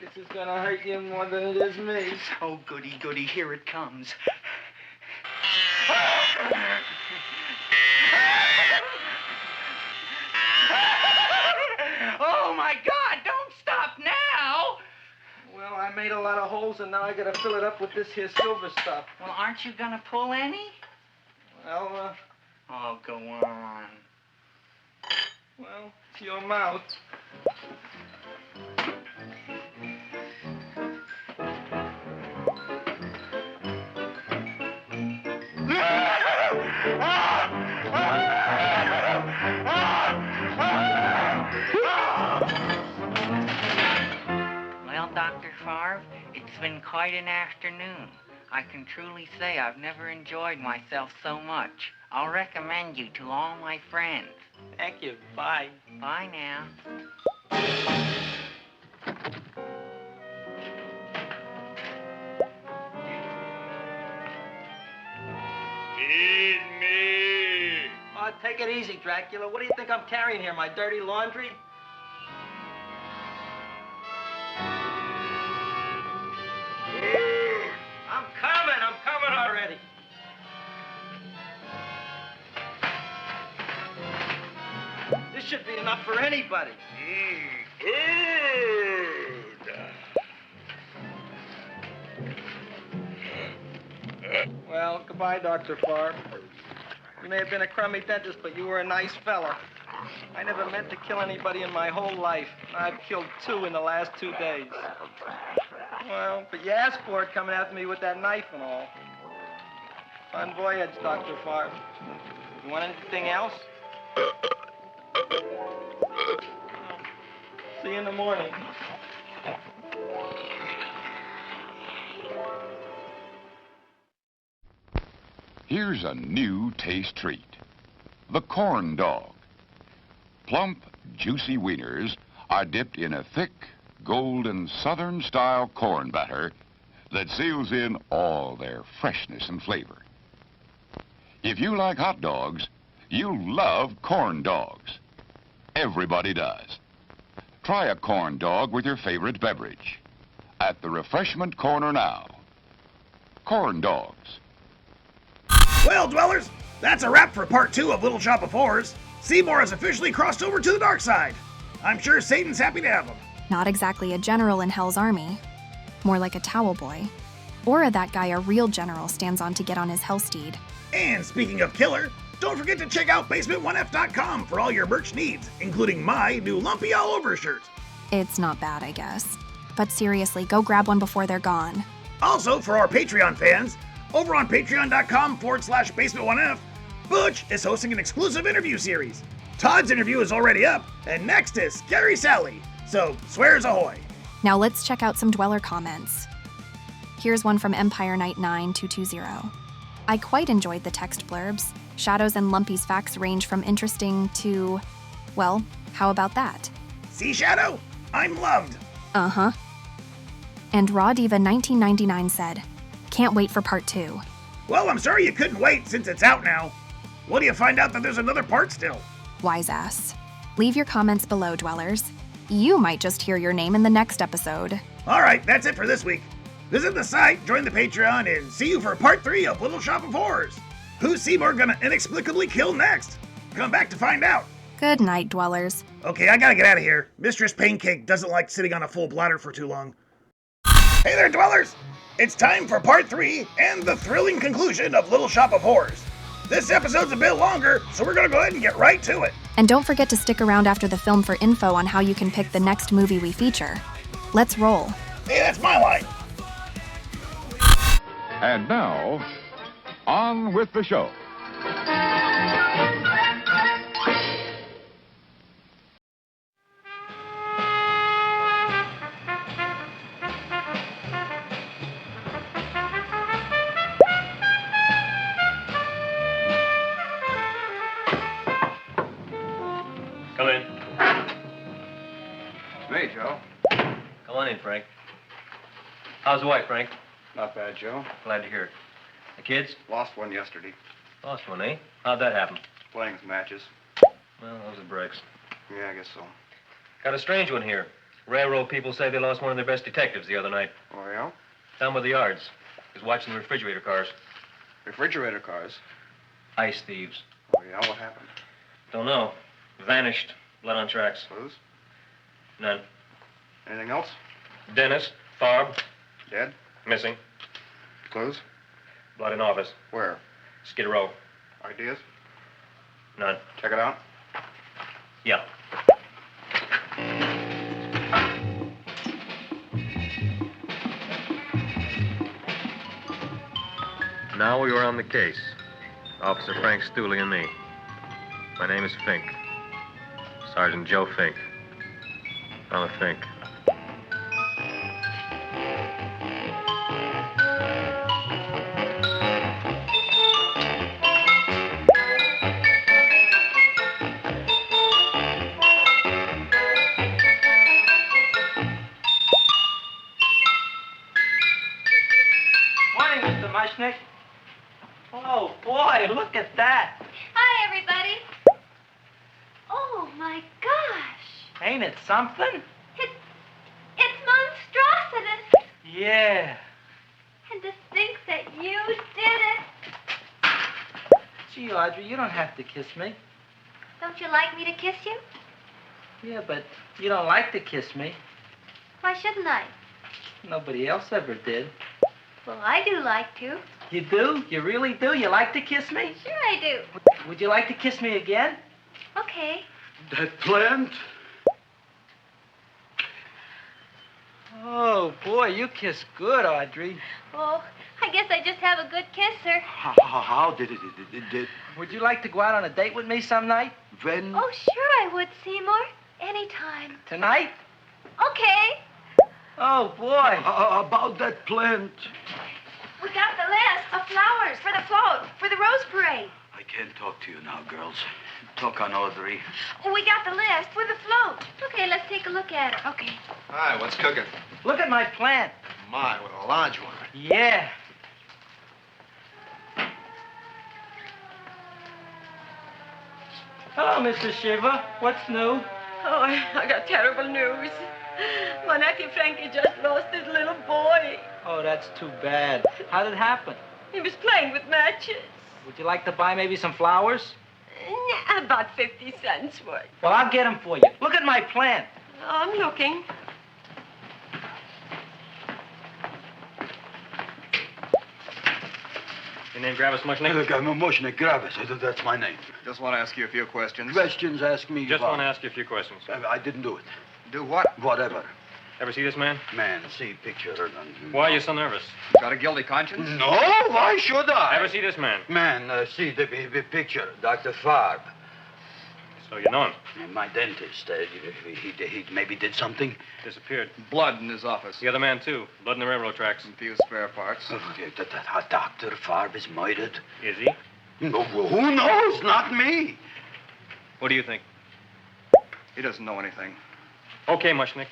This is gonna hurt you more than it is me. Oh, goody, goody, here it comes. Oh, my God, don't stop now! Well, I made a lot of holes, and now I gotta fill it up with this here silver stuff. Well, aren't you gonna pull any? Well, Oh, go on. Well, it's your mouth. Well, Dr. Favre, it's been quite an afternoon. I can truly say I've never enjoyed myself so much. I'll recommend you to all my friends. Thank you. Bye. Bye now. Feed me. Oh, take it easy, Dracula. What do you think I'm carrying here, my dirty laundry? I'm coming already. This should be enough for anybody. Well, goodbye, Dr. Favre. You may have been a crummy dentist, but you were a nice fella. I never meant to kill anybody in my whole life. I've killed 2 in the last 2 days. Well, but you asked for it coming after me with that knife and all. Fun voyage, Dr. Favre. You want anything else? See you in the morning. Here's a new taste treat. The corn dog. Plump, juicy wieners are dipped in a thick, golden Southern-style corn batter that seals in all their freshness and flavor. If you like hot dogs, you'll love corn dogs. Everybody does. Try a corn dog with your favorite beverage. At the refreshment corner now. Corn dogs. Well, dwellers, that's a wrap for part 2 of Little Shop of Horrors. Seymour has officially crossed over to the dark side. I'm sure Satan's happy to have him. Not exactly a general in Hell's army. More like a towel boy. Or that guy a real general stands on to get on his hell steed. And speaking of killer, don't forget to check out basement1f.com for all your merch needs, including my new Lumpy All Over shirt. It's not bad, I guess. But seriously, go grab one before they're gone. Also, for our Patreon fans, over on patreon.com/basement1f, Butch is hosting an exclusive interview series. Todd's interview is already up, and next is Scary Sally. So, swears ahoy. Now let's check out some dweller comments. Here's one from Empire Knight 9220. I quite enjoyed the text blurbs. Shadows and Lumpy's facts range from interesting to, well, how about that? See, Shadow? I'm loved. Uh-huh. And Raw Diva 1999 said, can't wait for part 2. Well, I'm sorry you couldn't wait since it's out now. What do you find out that there's another part still? Wise ass. Leave your comments below, dwellers. You might just hear your name in the next episode. All right, that's it for this week. Visit the site, join the Patreon, and see you for part 3 of Little Shop of Horrors. Who's Seymour gonna inexplicably kill next? Come back to find out. Good night, dwellers. Okay, I gotta get out of here. Mistress Pancake doesn't like sitting on a full bladder for too long. Hey there, dwellers! It's time for part 3 and the thrilling conclusion of Little Shop of Horrors. This episode's a bit longer, so we're gonna go ahead and get right to it. And don't forget to stick around after the film for info on how you can pick the next movie we feature. Let's roll. Hey, that's my line. And now, on with the show. Come in. Hey, Joe. Come on in, Frank. How's the wife, Frank? Not bad, Joe. Glad to hear it. The kids? Lost one yesterday. Lost one, eh? How'd that happen? Playing some matches. Well, those are breaks. Yeah, I guess so. Got a strange one here. Railroad people say they lost one of their best detectives the other night. Oh, yeah? Down by the yards. He was watching the refrigerator cars. Refrigerator cars? Ice thieves. Oh, yeah? What happened? Don't know. Vanished. Blood on tracks. Clues? None. Anything else? Dennis. Farb. Dead? Missing. Clues? Blood in office. Where? Skid Row. Ideas? None. Check it out. Yeah. Now we were on the case. Officer Frank Stooley and me. My name is Fink. Sergeant Joe Fink. I'm a Fink. Morning, Mr. Mushnick. Oh, boy, look at that. Hi, everybody. Oh, my gosh. Ain't it something? It's monstrosity. Yeah. And to think that you did it. Gee, Audrey, you don't have to kiss me. Don't you like me to kiss you? Yeah, but you don't like to kiss me. Why shouldn't I? Nobody else ever did. Well, I do like to. You do? You really do? You like to kiss me? Sure I do. Would you like to kiss me again? Okay. That plant? Oh, boy, you kiss good, Audrey. Oh, I guess I just have a good kisser. How did it? Would you like to go out on a date with me some night? When? Oh, sure I would, Seymour. Anytime. Tonight? Okay. Oh, boy. About that plant. We got the list of flowers for the float, for the Rose Parade. I can't talk to you now, girls. Talk on Audrey. We got the list for the float. Okay, let's take a look at it. Okay. Hi, what's cooking? Look at my plant. My, with a large one. Yeah. Hello, Mr. Shiver. What's new? Oh, I got terrible news. My nephew Frankie just lost his little boy. Oh, that's too bad. How did it happen? He was playing with matches. Would you like to buy maybe some flowers? About 50 cents worth. Well, I'll get them for you. Look at my plant. I'm looking. Your name Gravis Mushnick? Mushnick Gravis. That's my name. Just want to ask you a few questions. Questions, ask me. Just about- want to ask you a few questions. I didn't do it. Do what? Whatever. Ever see this man? Man, see picture. Why are you so nervous? Got a guilty conscience? No, why should I? Ever see this man? Man, see the picture. Dr. Farb. So you know him? My dentist. He maybe did something. Disappeared. Blood in his office. The other man, too. Blood in the railroad tracks. Some few spare parts. Dr. Farb is murdered. Is he? No, who knows? Not me. What do you think? He doesn't know anything. Okay, Mushnick.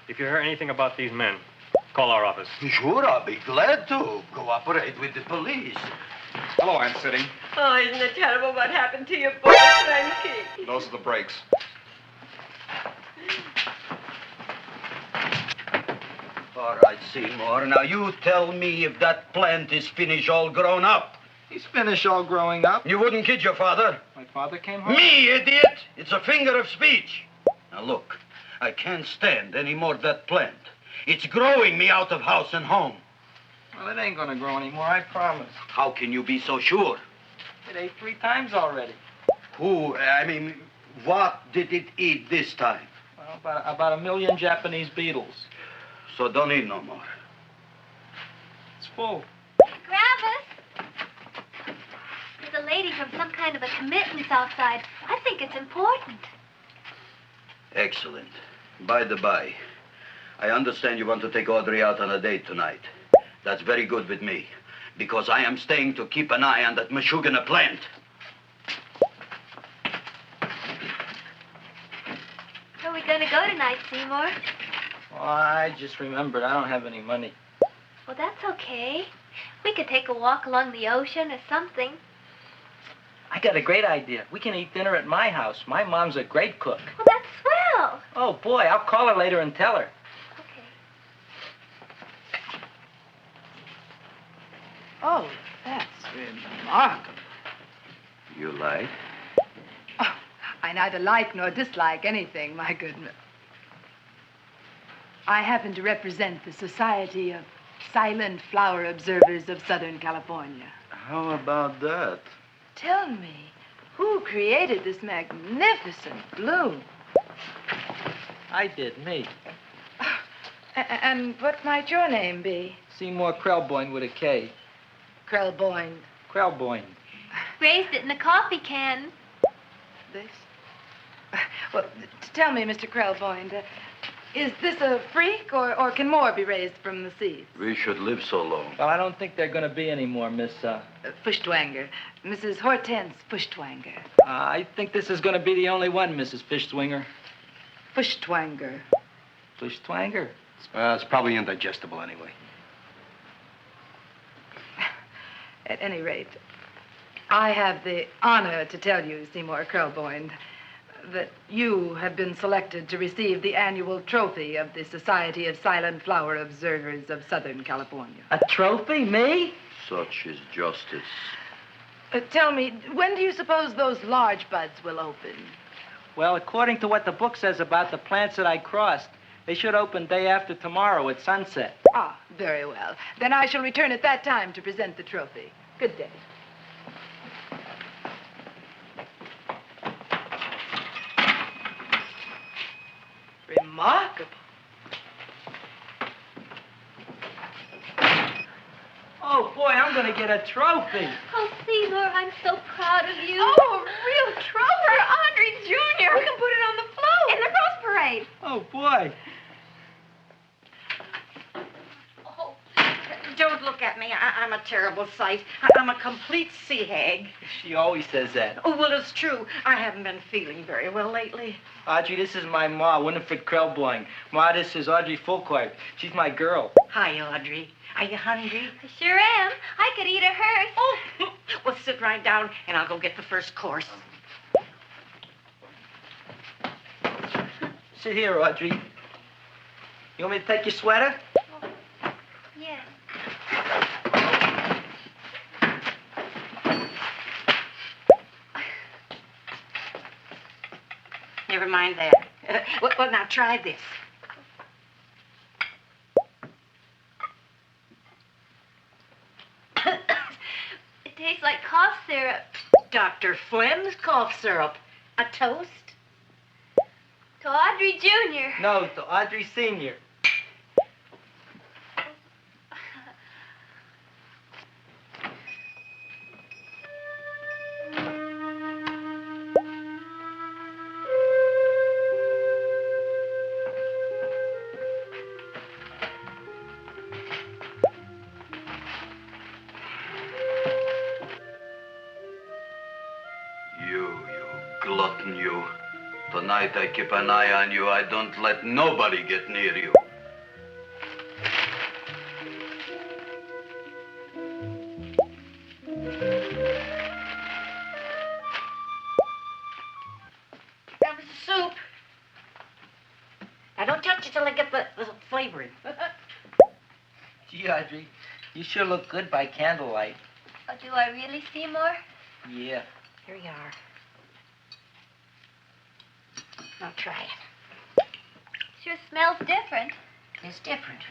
If you hear anything about these men, call our office. Sure, I'll be glad to cooperate with the police. Hello, Aunt Sitting. Oh, isn't it terrible what happened to your boy, Frankie? Those are the brakes. All right, Seymour. Now you tell me if that plant is finished all grown up. He's finished all growing up. You wouldn't kid your father. My father came home? Me, idiot! It's a figure of speech. Now look, I can't stand any more of that plant. It's growing me out of house and home. Well, it ain't gonna grow anymore, I promise. How can you be so sure? It ate 3 times already. What did it eat this time? Well, about 1 million Japanese beetles. So don't eat no more. It's full. Gravis! There's a lady from some kind of a committance outside. I think it's important. Excellent. By the by, I understand you want to take Audrey out on a date tonight. That's very good with me, because I am staying to keep an eye on that Meshuggah plant. Where are we going to go tonight, Seymour? Well, I just remembered I don't have any money. Well, that's okay. We could take a walk along the ocean or something. I got a great idea. We can eat dinner at my house. My mom's a great cook. Well, that's swell. Oh, boy, I'll call her later and tell her. Oh, that's remarkable. You like? Oh, I neither like nor dislike anything, my goodness. I happen to represent the Society of Silent Flower Observers of Southern California. How about that? Tell me, who created this magnificent bloom? I did, me. And what might your name be? Seymour Krelboyne with a K. Krelboyne. Krelboyne. Raised it in a coffee can. This? Well, tell me, Mr. Krelboyne, is this a freak, or can more be raised from the seeds? We should live so long. Well, I don't think they're going to be any more, Miss, Fuschtwanger. Mrs. Hortense Fuschtwanger. I think this is going to be the only one, Mrs. Fishswinger. Fuschtwanger. Fuschtwanger? It's probably indigestible anyway. At any rate, I have the honor to tell you, Seymour Krelboyne, that you have been selected to receive the annual trophy of the Society of Silent Flower Observers of Southern California. A trophy? Me? Such is justice. Tell me, when do you suppose those large buds will open? Well, according to what the book says about the plants that I crossed, they should open day after tomorrow at sunset. Ah, very well. Then I shall return at that time to present the trophy. Good day. Remarkable. Oh, boy, I'm going to get a trophy. Oh, Seymour, I'm so proud of you. Oh, a real trophy for Audrey Jr. We can put it on the float. In the Rose Parade. Oh, boy. Don't look at me. I'm a terrible sight. I'm a complete sea hag. She always says that. Oh, well, it's true. I haven't been feeling very well lately. Audrey, this is my ma, Winifred Krelboyne. Ma, this is Audrey Fulcourt. She's my girl. Hi, Audrey. Are you hungry? I sure am. I could eat a hearse. Oh, well, sit right down, and I'll go get the first course. Sit here, Audrey. You want me to take your sweater? Yes. Never mind that. Well, now try this. It tastes like cough syrup. Dr. Flem's cough syrup. A toast? To Audrey Jr. No, to Audrey Sr. You glutton, you. Tonight I keep an eye on you. I don't let nobody get near you. Comes the soup. Now, don't touch it till I get the flavoring. Gee, Audrey, you sure look good by candlelight. Oh, do I really, Seymour? Yeah. Here you are. Now try it. Sure smells different. It's different.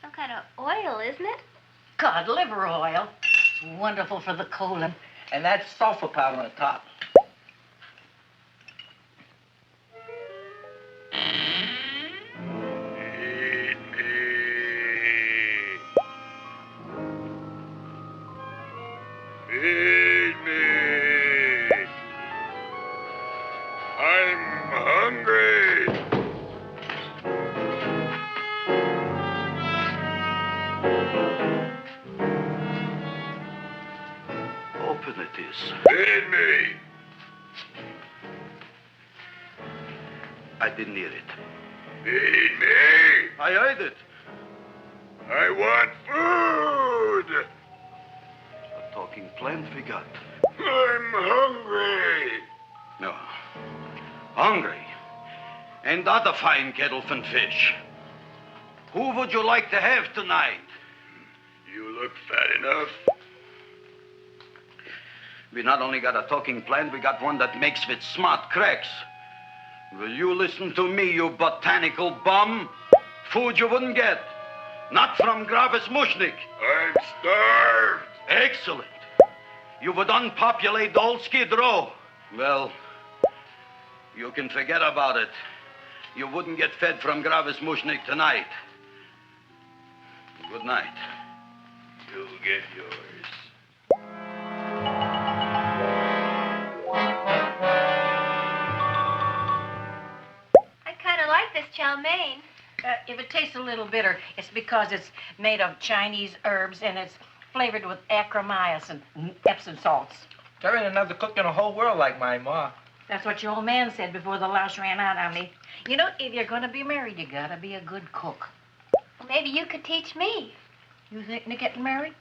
Some kind of oil, isn't it? Cod liver oil. It's wonderful for the colon. And that's sulfur powder on the top. Feed me. I'm hungry. Open it is. Feed me. I didn't hear it. Feed me. I heard it. I want food. A talking plant we got. I'm hungry. No. Hungry. And other fine kettle and fish. Who would you like to have tonight? You look fat enough. We not only got a talking plant, we got one that makes with smart cracks. Will you listen to me, you botanical bum? Food you wouldn't get. Not from Gravis Mushnik. I'm starved. Excellent. You would unpopulate the old Skid Row. Well, you can forget about it. You wouldn't get fed from Gravis Mushnik tonight. Good night. You'll get yours. I kind of like this chow mein. If it tastes a little bitter, it's because it's made of Chinese herbs and it's flavored with acromycin and Epsom salts. There ain't another cook in the whole world like my ma. That's what your old man said before the louse ran out on me. You know, if you're going to be married, you got to be a good cook. Well, maybe you could teach me. You thinking of getting married?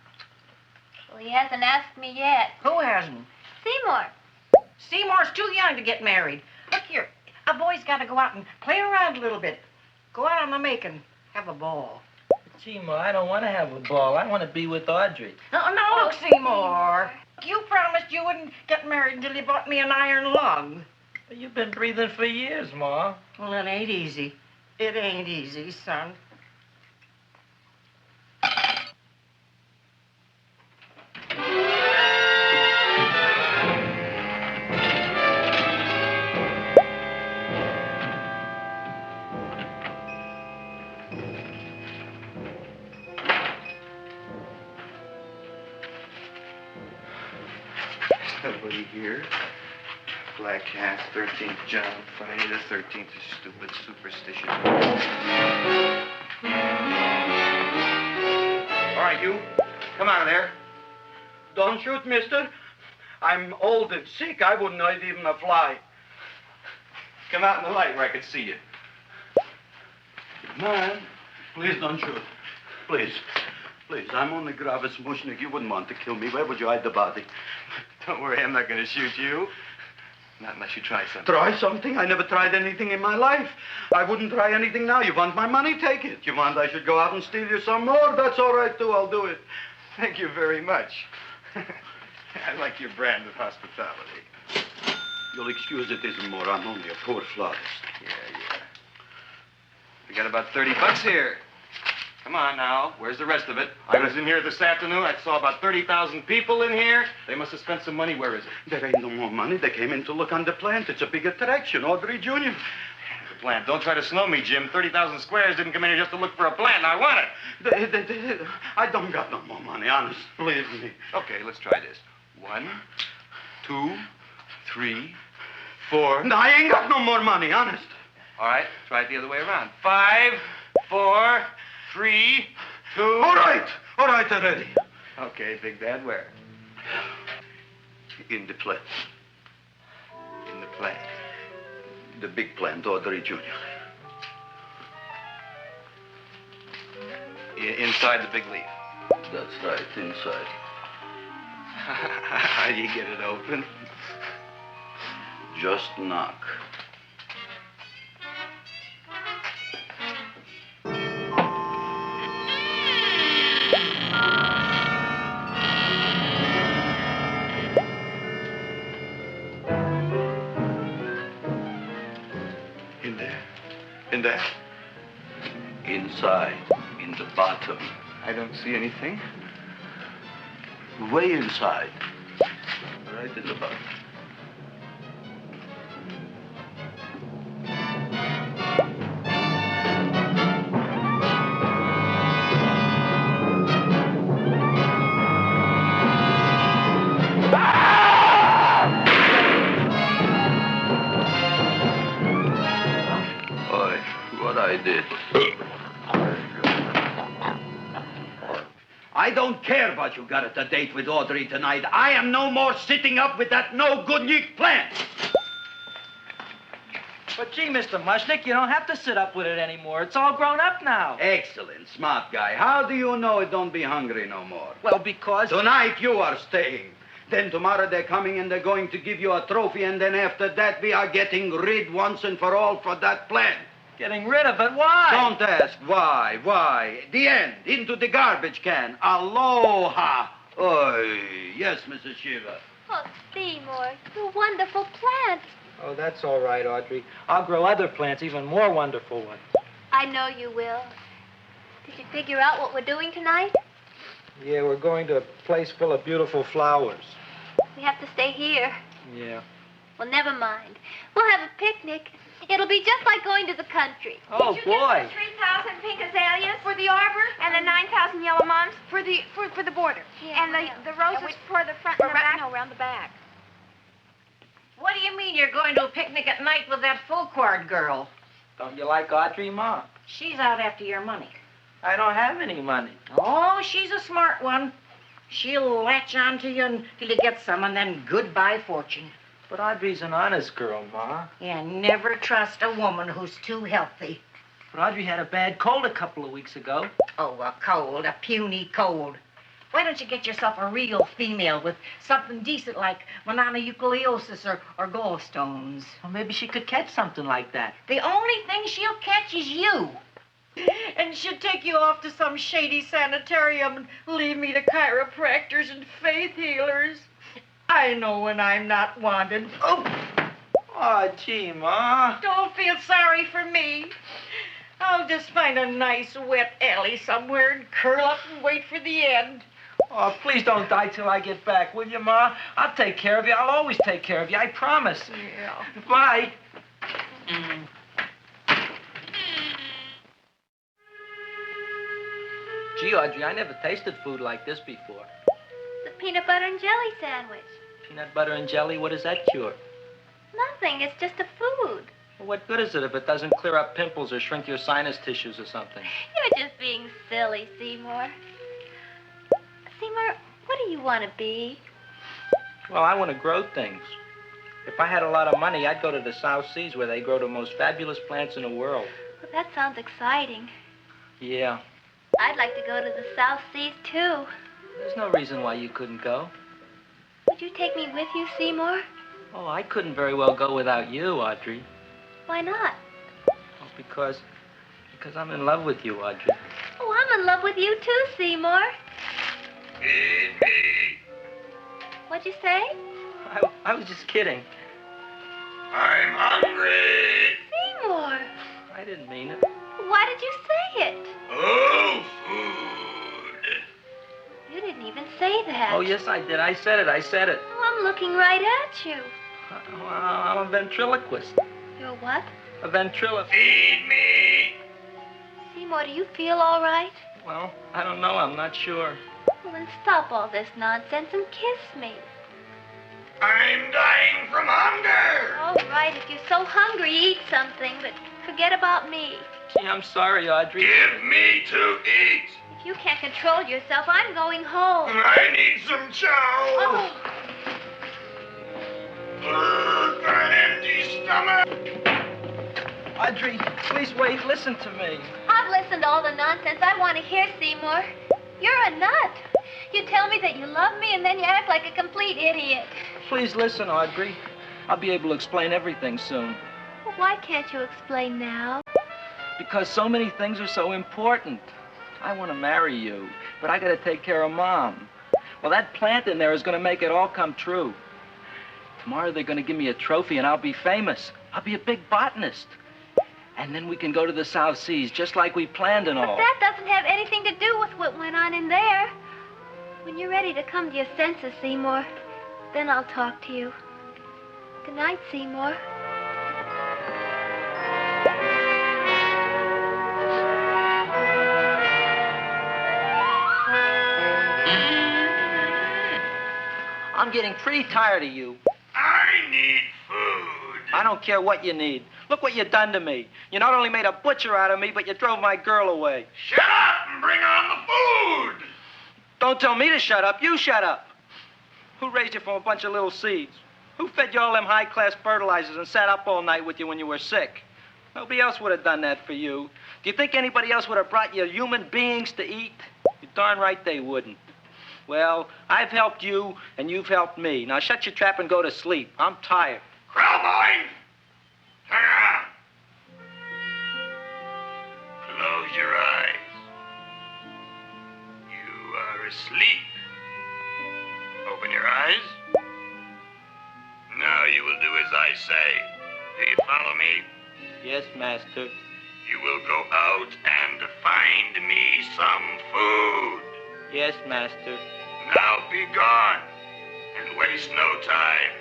Well, he hasn't asked me yet. Who hasn't? Seymour. Seymour's too young to get married. Look here, a boy's got to go out and play around a little bit. Go out on the make and have a ball. Seymour, I don't want to have a ball. I want to be with Audrey. No, look, Seymour. You promised you wouldn't get married until you bought me an iron lung. You've been breathing for years, Ma. Well, it ain't easy. It ain't easy, son. Nobody here. Black Cat, 13th John, Friday the 13th is stupid superstition. All right, you. Come out of there. Don't shoot, mister. I'm old and sick. I wouldn't hurt even a fly. Come out in the light where I can see you. Man, please don't shoot. Please. Please, I'm only Gravis Mushnik. You wouldn't want to kill me. Where would you hide the body? Don't worry, I'm not going to shoot you. Not unless you try something. Try something? I never tried anything in my life. I wouldn't try anything now. You want my money? Take it. You want I should go out and steal you some more? That's all right, too. I'll do it. Thank you very much. I like your brand of hospitality. You'll excuse it isn't more. I'm only a poor florist. Yeah. We got about $30 here. Come on now. Where's the rest of it? I was in here this afternoon. I saw about 30,000 people in here. They must have spent some money. Where is it? There ain't no more money. They came in to look on the plant. It's a big attraction. Audrey Jr. The plant. Don't try to snow me, Jim. 30,000 squares didn't come in here just to look for a plant. I want it. I don't got no more money, honest. Believe me. Okay, let's try this. 1, 2, 3, 4. No, I ain't got no more money, honest. All right, try it the other way around. 5, 4, 3, 2. All right already. Okay, Big Dad, where? In the plant. In the plant. The big plant, Audrey Jr. Inside the big leaf. That's right, inside. How do you get it open? Just knock. something, Dad? Inside, in the bottom. I don't see anything. Way inside. Right in the bottom. Boy, what I did. I don't care what you got at the date with Audrey tonight. I am no more sitting up with that no-good plant. But gee, Mr. Mushnick, you don't have to sit up with it anymore. It's all grown up now. Excellent, smart guy. How do you know it don't be hungry no more? Well, because... Tonight you are staying. Then tomorrow they're coming and they're going to give you a trophy, and then after that we are getting rid once and for all for that plant. Getting rid of it? Why? Don't ask why. Why? The end. Into the garbage can. Aloha. Oy. Yes, Mrs. Shiva. Oh, Seymour, you wonderful plant. Oh, that's all right, Audrey. I'll grow other plants, even more wonderful ones. I know you will. Did you figure out what we're doing tonight? Yeah, we're going to a place full of beautiful flowers. We have to stay here. Yeah. Well, never mind. We'll have a picnic. It'll be just like going to the country. Oh, Did you boy. get the 3,000 pink azaleas for the arbor and the 9,000 yellow mums for the border? Yeah, and the roses for the front and the back? No, around the back. What do you mean you're going to a picnic at night with that full-quart girl? Don't you like Audrey, Ma? She's out after your money. I don't have any money. Oh, she's a smart one. She'll latch on to you until you get some, and then goodbye fortune. But Audrey's an honest girl, Ma. Yeah, never trust a woman who's too healthy. But Audrey had a bad cold a couple of weeks ago. Oh, a cold, a puny cold. Why don't you get yourself a real female with something decent like mononucleosis or gallstones? Well, maybe she could catch something like that. The only thing she'll catch is you. And she'll take you off to some shady sanitarium and leave me to chiropractors and faith healers. I know when I'm not wanted. Oh, Oh, gee, Ma. don't feel sorry for me. I'll just find a nice wet alley somewhere and curl up and wait for the end. Oh, please don't die till I get back, will you, Ma? I'll take care of you. I'll always take care of you. I promise. Yeah. Bye. Gee, Audrey, I never tasted food like this before. The peanut butter and jelly sandwich. Peanut butter and jelly, what does that cure? Nothing, it's just a food. Well, what good is it if it doesn't clear up pimples or shrink your sinus tissues or something? You're just being silly, Seymour. Seymour, what do you want to be? Well, I want to grow things. If I had a lot of money, I'd go to the South Seas where they grow the most fabulous plants in the world. Well, that sounds exciting. Yeah. I'd like to go to the South Seas, too. There's no reason why you couldn't go. Would you take me with you, Seymour? Oh, I couldn't very well go without you, Audrey. Why not? Oh, because I'm in love with you, Audrey. Oh, I'm in love with you, too, Seymour. Feed me. What'd you say? I was just kidding. I'm hungry. Seymour, I didn't mean it. why did you say it? Oh, food. You didn't even say that. Oh, yes, I did. I said it. Oh, I'm looking right at you. I'm a ventriloquist. You're what? A ventriloquist. Feed me. Seymour, do you feel all right? Well, I don't know. I'm not sure. Well, then stop all this nonsense and kiss me. I'm dying from hunger. All right, if you're so hungry, eat something, but forget about me. Gee, I'm sorry, Audrey. Give me to eat. If you can't control yourself, I'm going home. I need some chow. Oh, An empty stomach. Audrey, please wait. Listen to me. I've listened to all the nonsense I want to hear, Seymour. You're a nut. You tell me that you love me, and then you act like a complete idiot. Please listen, Audrey. I'll be able to explain everything soon. Well, why can't you explain now? Because so many things are so important. I want to marry you, but I got to take care of Mom. Well, that plant in there is going to make it all come true. Tomorrow they're going to give me a trophy, and I'll be famous. I'll be a big botanist. And then we can go to the South Seas, just like we planned and all. But that doesn't have anything to do with what went on in there. When you're ready to come to your senses, Seymour, then I'll talk to you. Good night, Seymour. I'm getting pretty tired of you. I need food. I don't care what you need. Look what you done to me. You not only made a butcher out of me, but you drove my girl away. Shut up and bring on the food. Don't tell me to shut up. You shut up. Who raised you from a bunch of little seeds? Who fed you all them high-class fertilizers and sat up all night with you when you were sick? Nobody else would have done that for you. Do you think anybody else would have brought you human beings to eat? You're darn right they wouldn't. Well, I've helped you, and you've helped me. Now shut your trap and go to sleep. I'm tired. Krellboy, turn around. Close your eyes. You are asleep. Open your eyes. Now you will do as I say. Do you follow me? Yes, master. You will go out and find me some food. Yes, master. Now be gone and waste no time.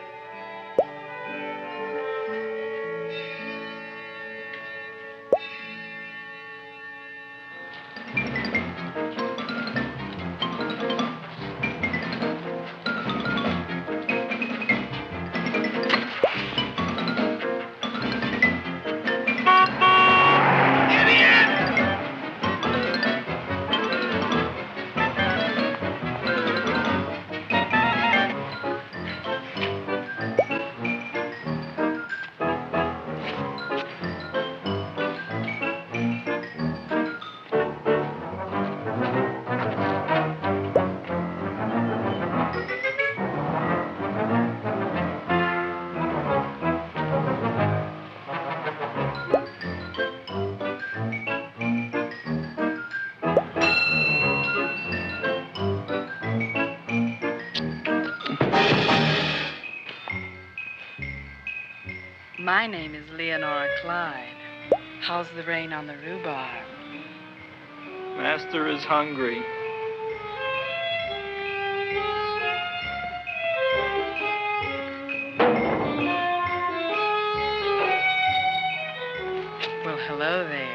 My name is Leonora Clyde. How's the rain on the rhubarb? Master is hungry. Well, hello there.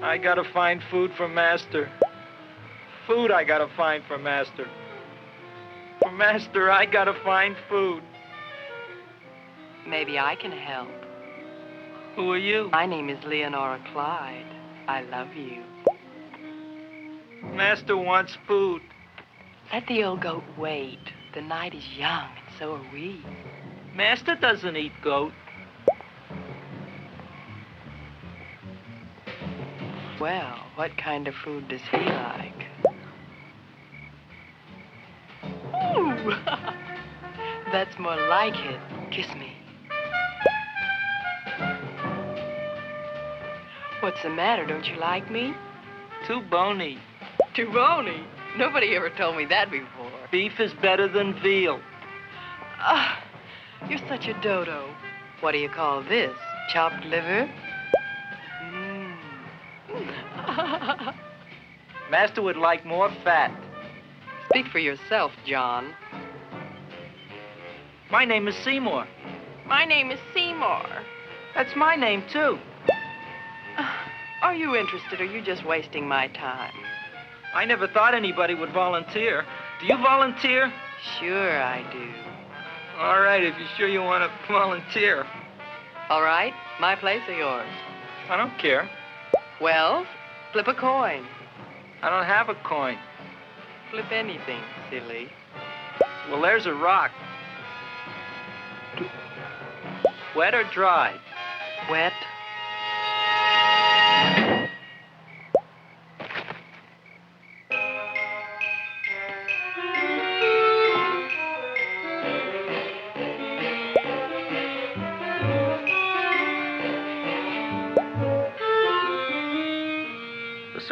I gotta find food for Master. Food I gotta find for Master. For Master, I gotta find food. Maybe I can help. Who are you? My name is Leonora Clyde. I love you. Master wants food. Let the old goat wait. The night is young, and so are we. Master doesn't eat goat. Well, what kind of food does he like? Ooh! That's more like it. Kiss me. What's the matter? Don't you like me? Too bony. Too bony? Nobody ever told me that before. Beef is better than veal. Ah, you're such a dodo. What do you call this? Chopped liver? Master would like more fat. Speak for yourself, John. My name is Seymour. My name is Seymour. That's my name, too. Are you interested, or are you just wasting my time? I never thought anybody would volunteer. Do you volunteer? Sure I do. All right, if you're sure you want to volunteer. All right, my place or yours? I don't care. Well, flip a coin. I don't have a coin. Flip anything, silly. Well, there's a rock. Wet or dry? Wet.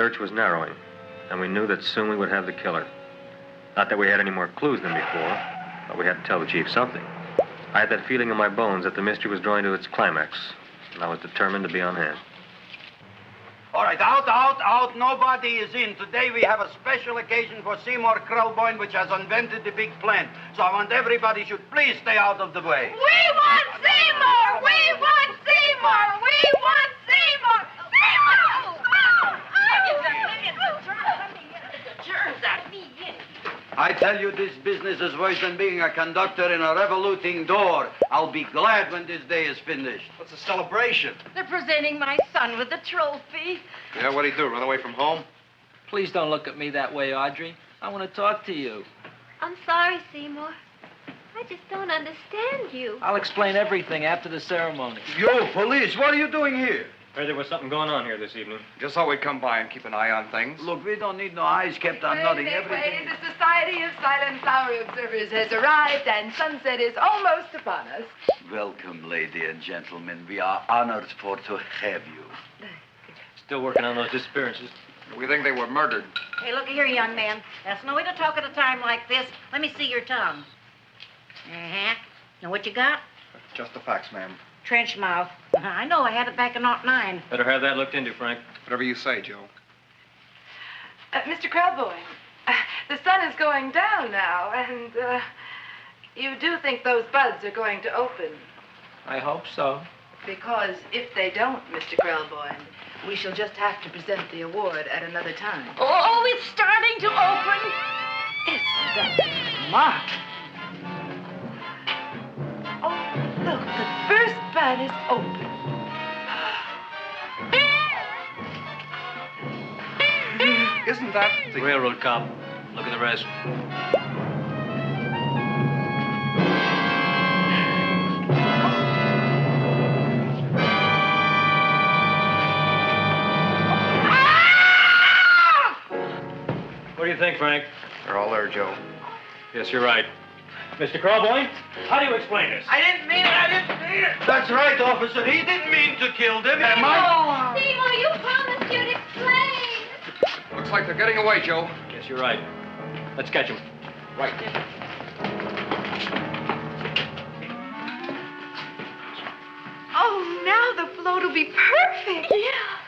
search was narrowing, and we knew that soon we would have the killer. Not that we had any more clues than before, but we had to tell the chief something. I had that feeling in my bones that the mystery was drawing to its climax, and I was determined to be on hand. All right, out. Nobody is in. Today we have a special occasion for Seymour Krelboyne, which has invented the big plan. So I want everybody should please stay out of the way. We want Seymour! We want Seymour! We want Seymour! I tell you, this business is worse than being a conductor in a revoluting door. I'll be glad when this day is finished. What's the celebration? They're presenting my son with a trophy. Yeah, what'd he do, run away from home? Please don't look at me that way, Audrey. I want to talk to you. I'm sorry, Seymour. I just don't understand you. I'll explain everything after the ceremony. You, police, what are you doing here? Heard there was something going on here this evening. Just thought we'd come by and keep an eye on things. Look, we don't need no eyes kept on nothing. Everything. The Society of Silent Flower Observers has arrived, and sunset is almost upon us. Welcome, lady and gentlemen. We are honored for to have you. Still working on those disappearances. We think they were murdered. Hey, look here, young man. That's no way to talk at a time like this. Let me see your tongue. Uh-huh. Now, what you got? Just the facts, ma'am. Trench mouth. I know. I had it back in '09. Better have that looked into, Frank. Whatever you say, Joe. Mr. Krelboyne, the sun is going down now, and you do think those buds are going to open? I hope so. Because if they don't, Mr. Krelboyne, we shall just have to present the award at another time. Oh, it's starting to open. Isn't that smart? Oh, look, the first bud is open. Isn't that the railroad cop? Look at the rest. What do you think, Frank? They're all there, Joe. Yes, you're right. Mr. Krelboyne, how do you explain this? I didn't mean it. That's right, officer. He didn't mean to kill them. Seymour, you promised you'd explain. Looks like they're getting away, Joe. Yes, you're right. Let's catch him. Right. Oh, now the float will be perfect. Yeah.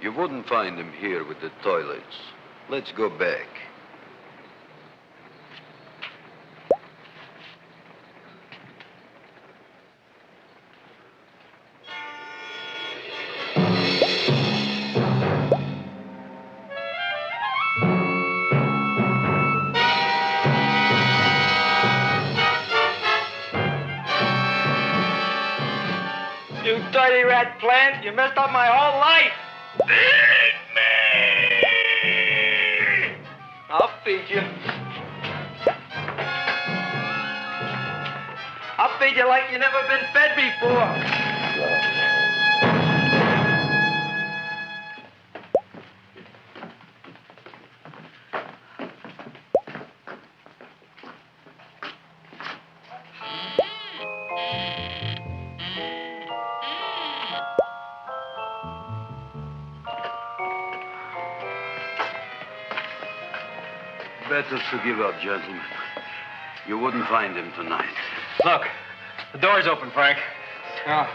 You wouldn't find him here with the toilets. Let's go back. You dirty rat plant, you messed up my whole life. Feed me! I'll feed you. I'll feed you like you've never been fed before. Better to give up, gentlemen. You wouldn't find him tonight. Look, the door's open, Frank. Now,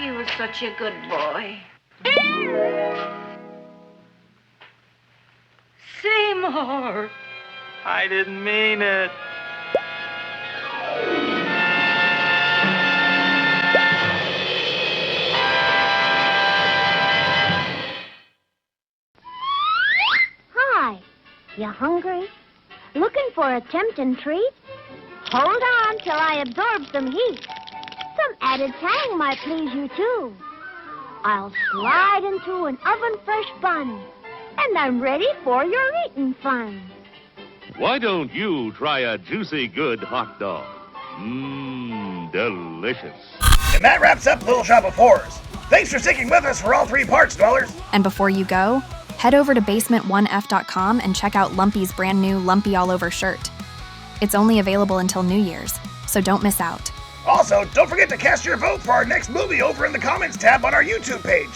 He was such a good boy. Seymour! I didn't mean it. Hi. You hungry? Looking for a tempting treat? Hold on till I absorb some heat. Some added tang might please you, too. I'll slide into an oven-fresh bun, and I'm ready for your eating fun. Why don't you try a juicy good hot dog? Mmm, delicious. And that wraps up Little Shop of Horrors. Thanks for sticking with us for all 3 parts, dwellers. And before you go, head over to basement1f.com and check out Lumpy's brand new Lumpy All Over shirt. It's only available until New Year's, so don't miss out. Also, don't forget to cast your vote for our next movie over in the comments tab on our YouTube page.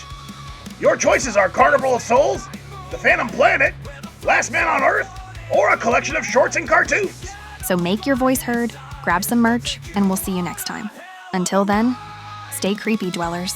Your choices are Carnival of Souls, The Phantom Planet, Last Man on Earth, or a collection of shorts and cartoons. So make your voice heard, grab some merch, and we'll see you next time. Until then, stay creepy, dwellers.